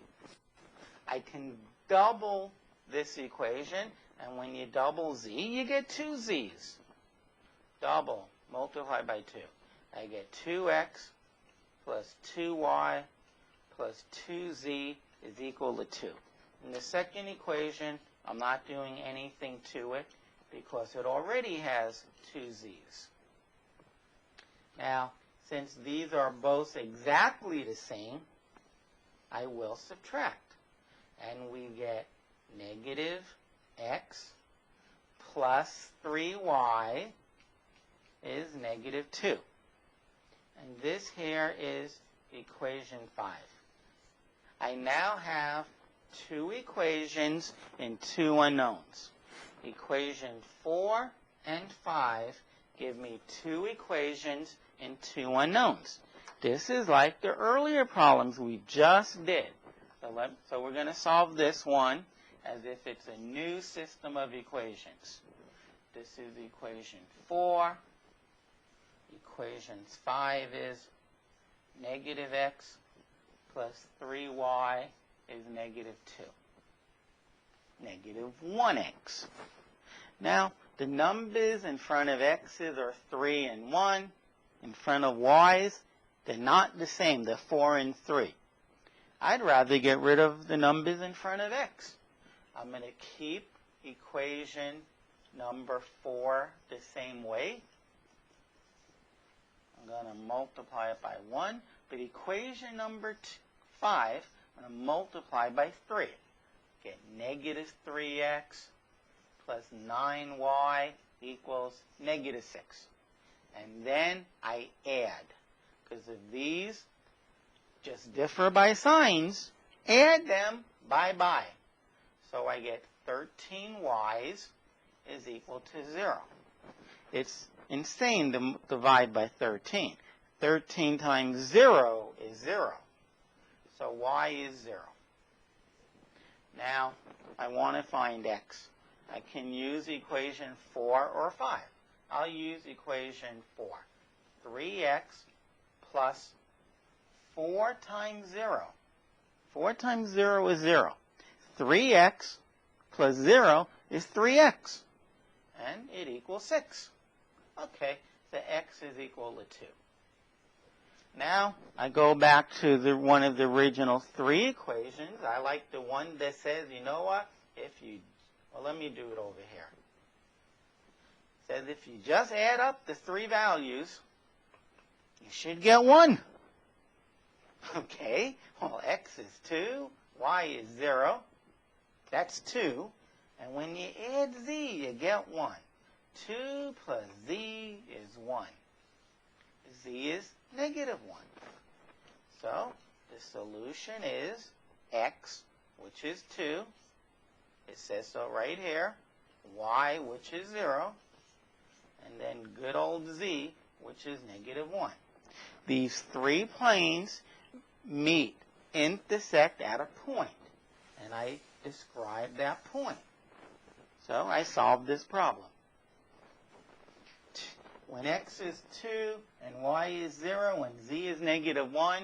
A: I can double this equation. And when you double Z, you get 2Z's. Double, multiply by 2. I get 2X plus 2Y plus 2Z is equal to 2. In the second equation, I'm not doing anything to it because it already has 2Z's. Now, since these are both exactly the same, I will subtract. And we get negative X plus 3Y is negative 2. And this here is equation 5. I now have two equations and two unknowns. Equation 4 and 5 give me two equations and two unknowns. This is like the earlier problems we just did. So we're going to solve this one as if it's a new system of equations. This is equation 4. Equations 5 is negative X plus 3Y is negative 2. Negative 1X. Now, the numbers in front of x's are 3 and 1. In front of y's, they're not the same. They're 4 and 3. I'd rather get rid of the numbers in front of x. I'm going to keep equation number 4 the same way. I'm going to multiply it by 1. But equation number 5, I'm going to multiply by 3. Get negative 3x plus 9y equals negative 6. And then I add. Because if these just differ by signs, add them, bye-bye. So I get 13y's is equal to 0. It's insane to divide by 13. 13 times 0 is 0. So y is 0. Now, I want to find x. I can use equation 4 or 5. I'll use equation 4. 3x plus 4 times 0. 4 times 0 is 0. 3x plus 0 is 3x. And it equals 6. Okay, so x is equal to 2. Now, I go back to one of the original 3 equations. I like the one that says, you know what? Well, let me do it over here. It says if you just add up the 3 values, you should get 1. Okay, well, x is 2, y is 0. That's 2. And when you add z, you get 1. 2 plus z is 1. Z is negative 1. So, the solution is x, which is 2. It says so right here. Y, which is 0. And then good old z, which is negative 1. These 3 planes intersect at a point. And I describe that point. So, I solved this problem. When x is 2 and y is 0 and z is negative 1,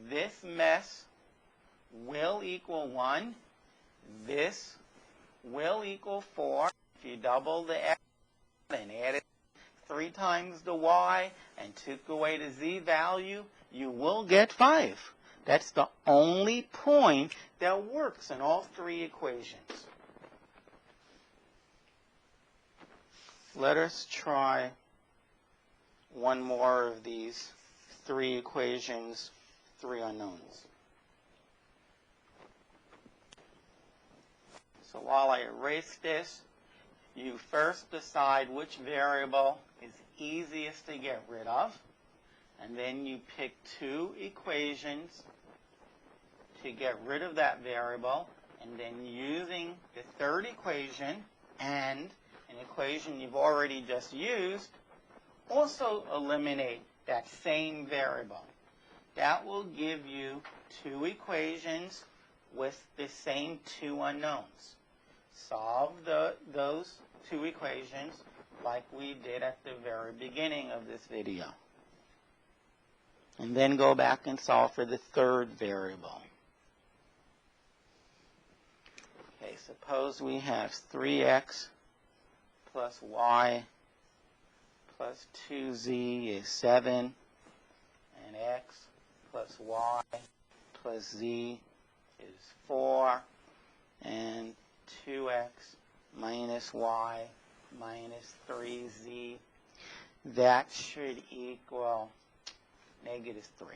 A: this mess will equal 1. This will equal 4. If you double the x and added 3 times the y and took away the z value, you will get 5. That's the only point that works in all 3 equations. Let us try one more of these 3 equations, 3 unknowns. So while I erase this, you first decide which variable is easiest to get rid of, and then you pick 2 equations to get rid of that variable, and then using the 3rd equation and an equation you've already just used, also eliminate that same variable. That will give you 2 equations with the same 2 unknowns. Solve those 2 equations like we did at the very beginning of this video. And then go back and solve for the 3rd variable. Okay, suppose we have 3x plus y plus 2z is 7, and x plus y plus z is 4, and 2x minus y minus 3z, that should equal negative 3.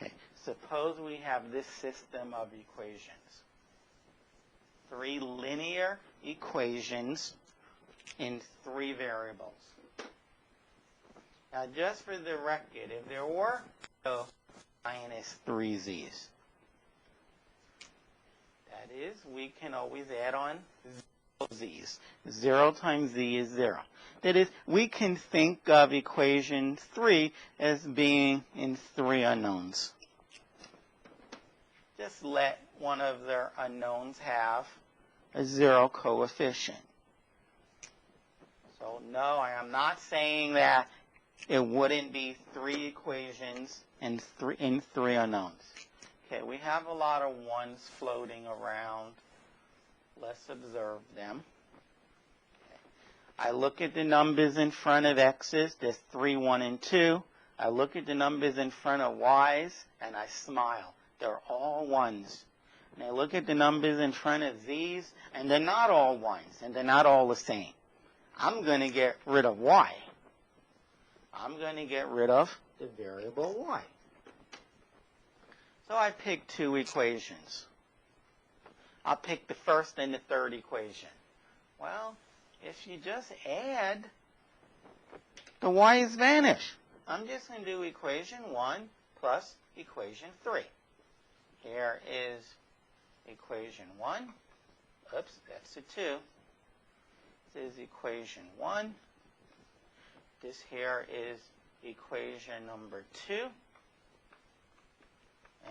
A: Okay, suppose we have this system of equations. 3 linear equations in 3 variables. Now, just for the record, if there were minus 3z's, that is, we can always add on 0 z's. 0 times z is 0. That is, we can think of equation 3 as being in 3 unknowns. Just let one of their unknowns have a 0 coefficient. So, no, I am not saying that it wouldn't be 3 equations in 3 unknowns. Okay, we have a lot of 1's floating around. Let's observe them. I look at the numbers in front of x's. There's 3, 1, and 2. I look at the numbers in front of y's, and I smile. They're all 1s. And I look at the numbers in front of z's, and they're not all 1s, and they're not all the same. I'm going to get rid of y. I'm going to get rid of the variable y. So I pick 2 equations. I'll pick the first and the third equation. Well, if you just add, the y's vanish. I'm just going to do equation 1 plus equation 3. Here is equation 1. Oops, that's a 2. This is equation 1. This here is equation number 2.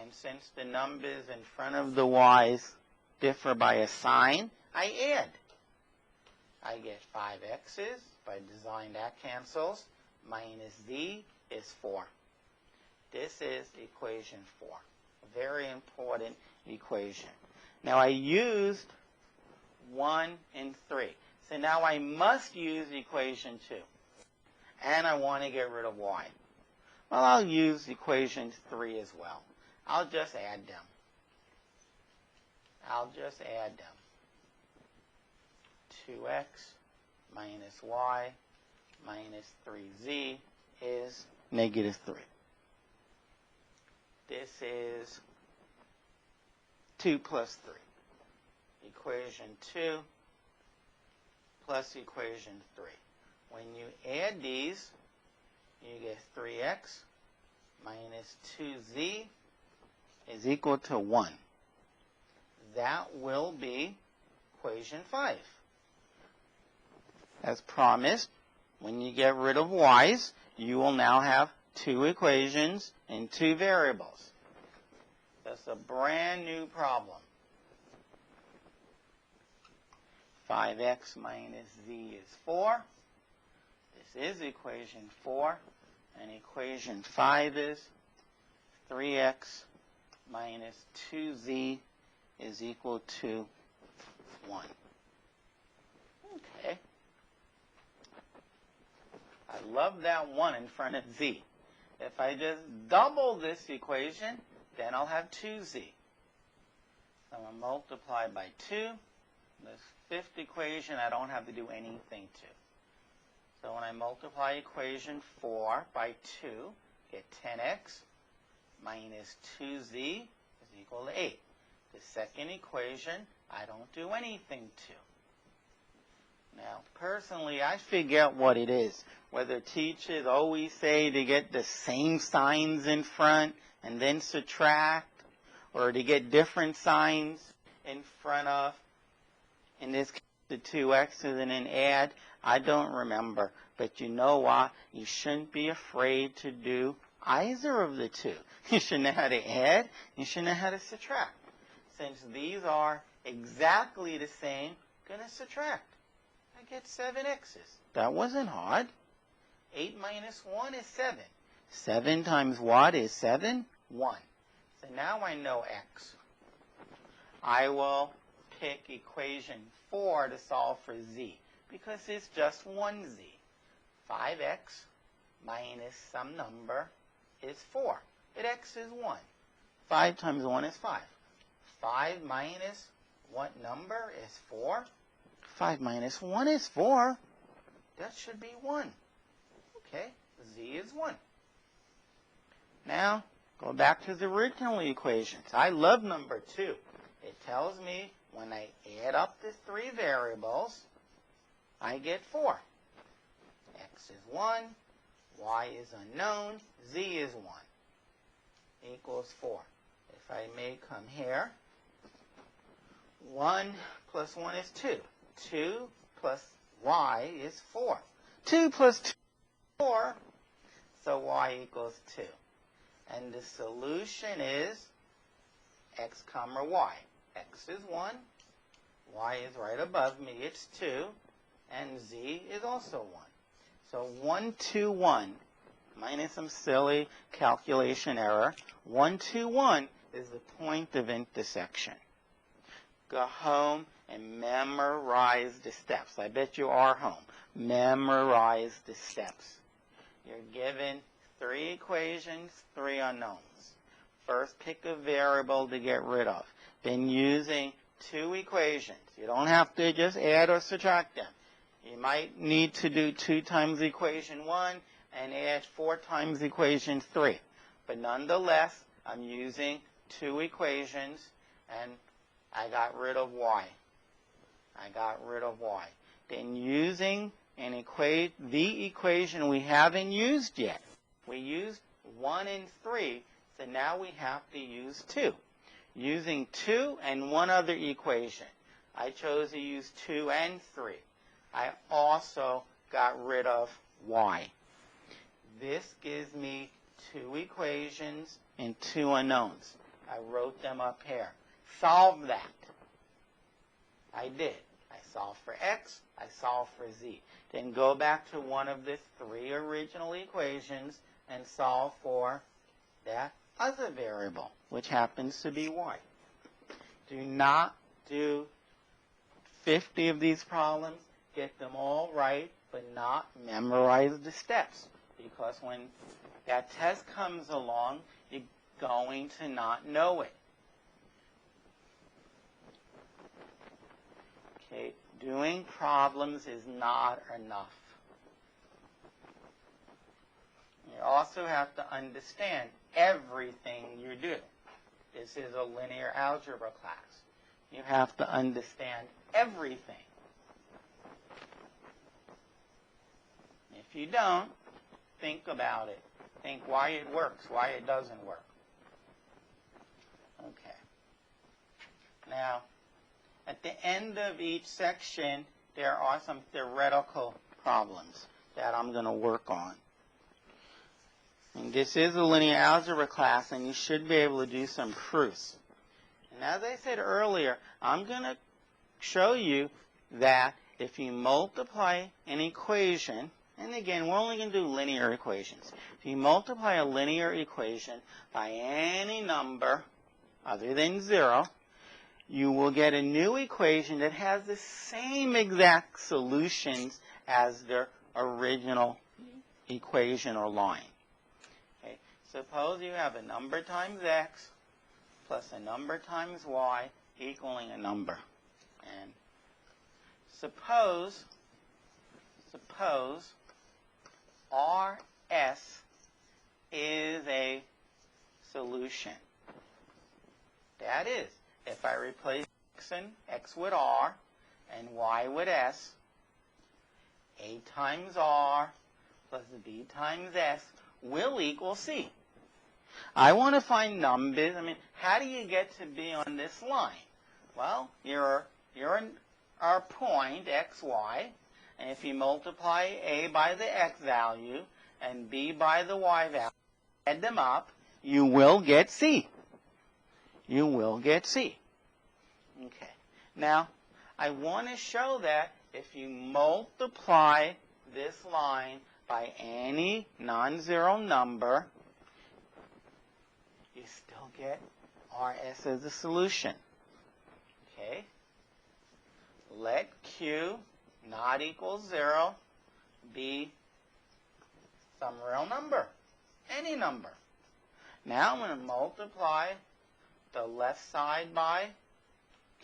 A: And since the numbers in front of the y's differ by a sign, I add. I get 5x's. By design, that cancels. Minus z is 4. This is equation 4. A very important equation. Now I used 1 and 3. So now I must use equation 2. And I want to get rid of y. Well, I'll use equation 3 as well. I'll just add them. I'll just add them. 2x minus y minus 3z is negative 3. This is 2 plus 3. Equation 2 plus equation 3. When you add these, you get 3x minus 2z is equal to 1. That will be equation 5. As promised, when you get rid of y's, you will now have 2 equations and 2 variables. That's a brand new problem. 5x minus z is 4. This is equation 4. And equation 5 is 3x minus 2z is equal to 1. Okay. I love that 1 in front of z. If I just double this equation, then I'll have 2z. So I'm going to multiply by 2. This fifth equation I don't have to do anything to. So when I multiply equation 4 by 2, get 10x minus 2z is equal to 8. The second equation I don't do anything to. Now, personally, I figure out what it is. Whether teachers always say to get the same signs in front and then subtract, or to get different signs in front of, in this case, the 2x's and then add, I don't remember. But you know what? You shouldn't be afraid to do either of the two. You should know how to add, you should know how to subtract. Since these are exactly the same, I'm going to subtract. I get 7x's. That wasn't hard. 8 minus 1 is 7. 7 times what is 7? 1. So now I know x. I will pick equation 4 to solve for z, because it's just 1z. 5x minus some number is 4. But x is 1. 5 times 1 is 5. 5 minus what number is 4? 5 minus 1 is 4. That should be 1. Okay, z is 1. Now, go back to the original equations. I love number 2. It tells me when I add up the 3 variables, I get 4. X is 1, y is unknown, z is 1. Equals 4. If I may come here, 1 plus 1 is 2. 2 plus y is 4. 2 plus 2 is 4, so y equals 2. And the solution is x comma y. X is 1, y is right above me, it's 2, and z is also 1. So 1, 2, 1, minus some silly calculation error, 1, 2, 1 is the point of intersection. go home and memorize the steps. I bet you are home. Memorize the steps. You're given 3 equations, 3 unknowns. First, pick a variable to get rid of. Then using 2 equations. You don't have to just add or subtract them. You might need to do 2 times equation 1 and add 4 times equation 3. But nonetheless, I'm using 2 equations, and I got rid of y. I got rid of y. Then using the equation we haven't used yet. We used 1 and 3, so now we have to use 2. Using 2 and 1 other equation. I chose to use 2 and 3. I also got rid of y. This gives me 2 equations and 2 unknowns. I wrote them up here. Solve that. I did. I solved for x. I solved for z. Then go back to one of the 3 original equations and solve for that other variable, which happens to be y. Do not do 50 of these problems. Get them all right, but not memorize the steps. Because when that test comes along, you're going to not know it. Okay, doing problems is not enough. You also have to understand everything you do. This is a linear algebra class. You have to understand everything. If you don't, think about it. Think why it works, why it doesn't work. Okay. Now, at the end of each section, there are some theoretical problems that I'm going to work on. And this is a linear algebra class, and you should be able to do some proofs. And as I said earlier, I'm going to show you that if you multiply an equation, and again, we're only going to do linear equations. If you multiply a linear equation by any number other than 0, you will get a new equation that has the same exact solutions as the original equation or line. Okay. Suppose you have a number times x plus a number times y equaling a number. And suppose RS is a solution. That is, if I replace x with R and y with S, A times R plus B times S will equal C. I want to find numbers. How do you get to be on this line? Well, you're in our point, x, y, and if you multiply A by the x value and B by the y value, add them up, you will get C. You will get C. Okay. Now, I want to show that if you multiply this line by any non-zero number, you still get RS as a solution. Okay? Let Q not equal 0 be some real number, any number. Now I'm going to multiply the left side by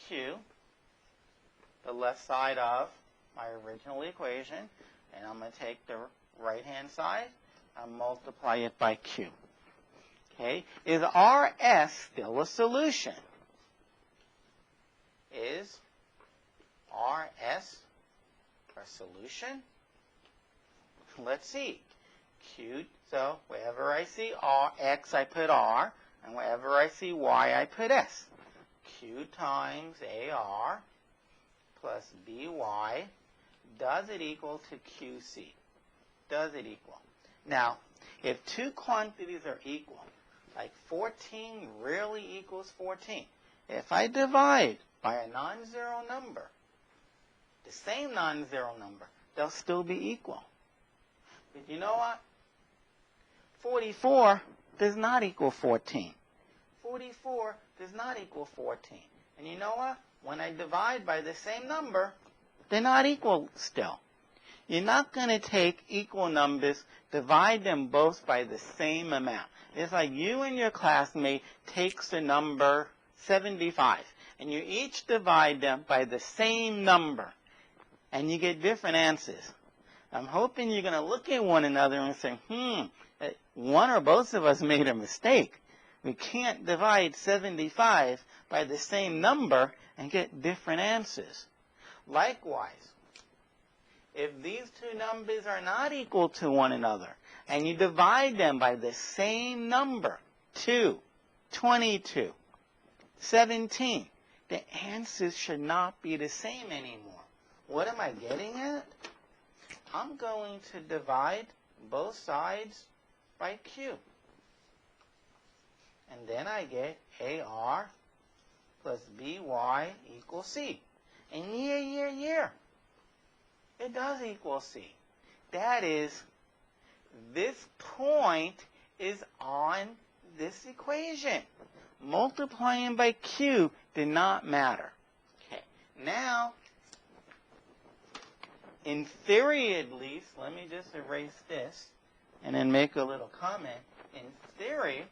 A: Q, the left side of my original equation, and I'm going to take the right-hand side and multiply it by Q. Okay? Is RS still a solution? Is RS a solution? Let's see. Q, so wherever I see X, I put R, and wherever I see Y, I put S. Q times AR plus BY, does it equal to QC? Does it equal? Now, if two quantities are equal, like 14 really equals 14, if I divide by a non-zero number, the same non-zero number, they'll still be equal. But you know what? 44 does not equal 14. 44 does not equal 14. And you know what? When I divide by the same number, they're not equal still. You're not going to take equal numbers, divide them both by the same amount. It's like you and your classmate takes the number 75, and you each divide them by the same number, and you get different answers. I'm hoping you're going to look at one another and say, one or both of us made a mistake. We can't divide 75 by the same number and get different answers. Likewise, if these two numbers are not equal to one another, and you divide them by the same number, 2, 22, 17, the answers should not be the same anymore. What am I getting at? I'm going to divide both sides by Q. And then I get AR plus BY equals C. And it does equal C. That is, this point is on this equation. Multiplying by Q did not matter. Okay. Now, in theory at least, let me just erase this and then make a little comment. In theory,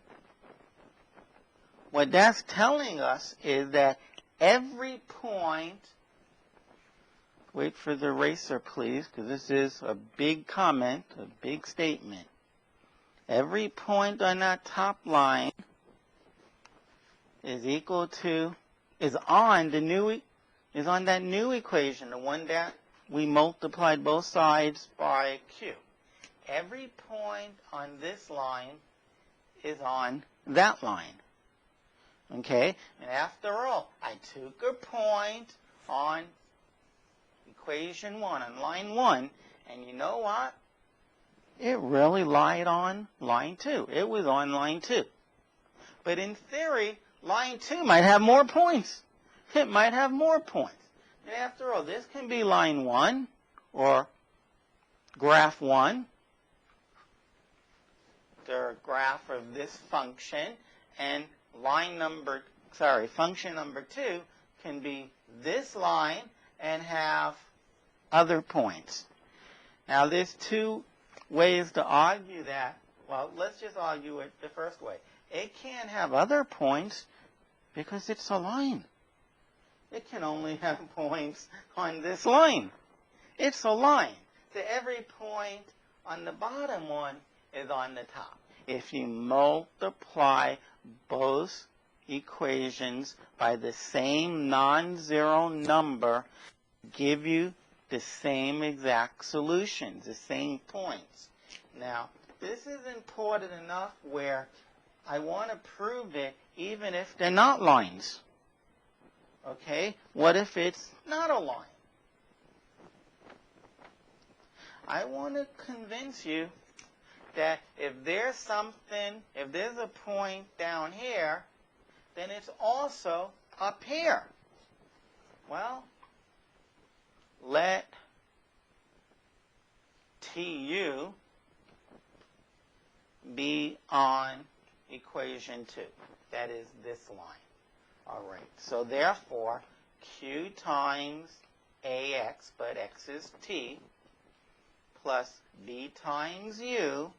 A: what that's telling us is that every point, wait for the eraser please, because this is a big comment, a big statement. Every point on that top line is equal to, is on that new equation, the one that we multiplied both sides by Q. Every point on this line is on that line. Okay? And after all, I took a point on equation 1, on line 1, and you know what? It really lied on line 2. It was on line 2. But in theory, line 2 might have more points. It might have more points. And after all, this can be line 1 or graph 1, the graph of this function, and function number 2 can be this line and have other points. Now, there's two ways to argue that. Well, let's just argue it the first way. It can't have other points because it's a line. It can only have points on this line. It's a line. So every point on the bottom one is on the top. If you multiply both equations by the same non-zero number, give you the same exact solutions, the same points. Now, this is important enough where I want to prove it even if they're not lines. Okay? What if it's not a line? I want to convince you that if there's a point down here, then it's also up here. Well, let TU be on equation 2. That is this line. All right. So therefore, Q times AX, but X is T, plus B times U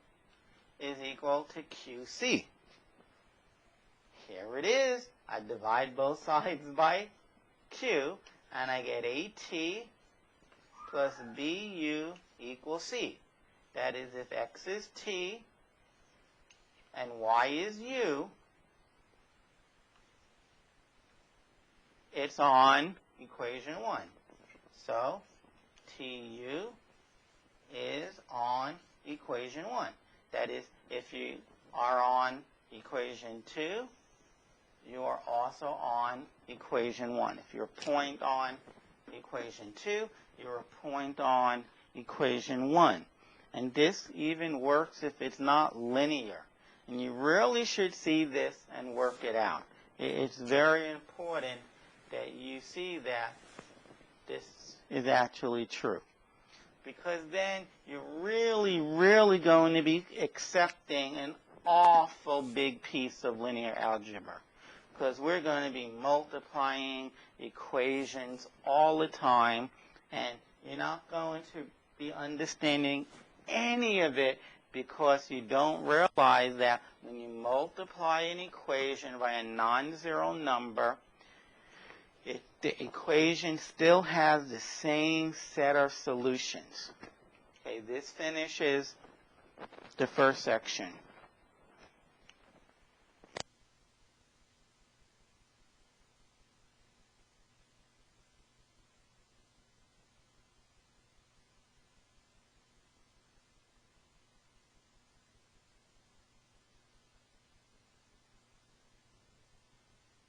A: is equal to QC. Here it is. I divide both sides by Q, and I get AT plus BU equals C. That is, if X is T and Y is U, it's on equation 1. So, TU is on equation 1. That is, if you are on equation 2, you are also on equation 1. If you're a point on equation 2, you're a point on equation 1. And this even works if it's not linear. And you really should see this and work it out. It's very important that you see that this is actually true. Because then you're really, really going to be accepting an awful big piece of linear algebra. because we're going to be multiplying equations all the time, and you're not going to be understanding any of it because you don't realize that when you multiply an equation by a non-zero number, the equation still has the same set of solutions. Okay, this finishes the first section.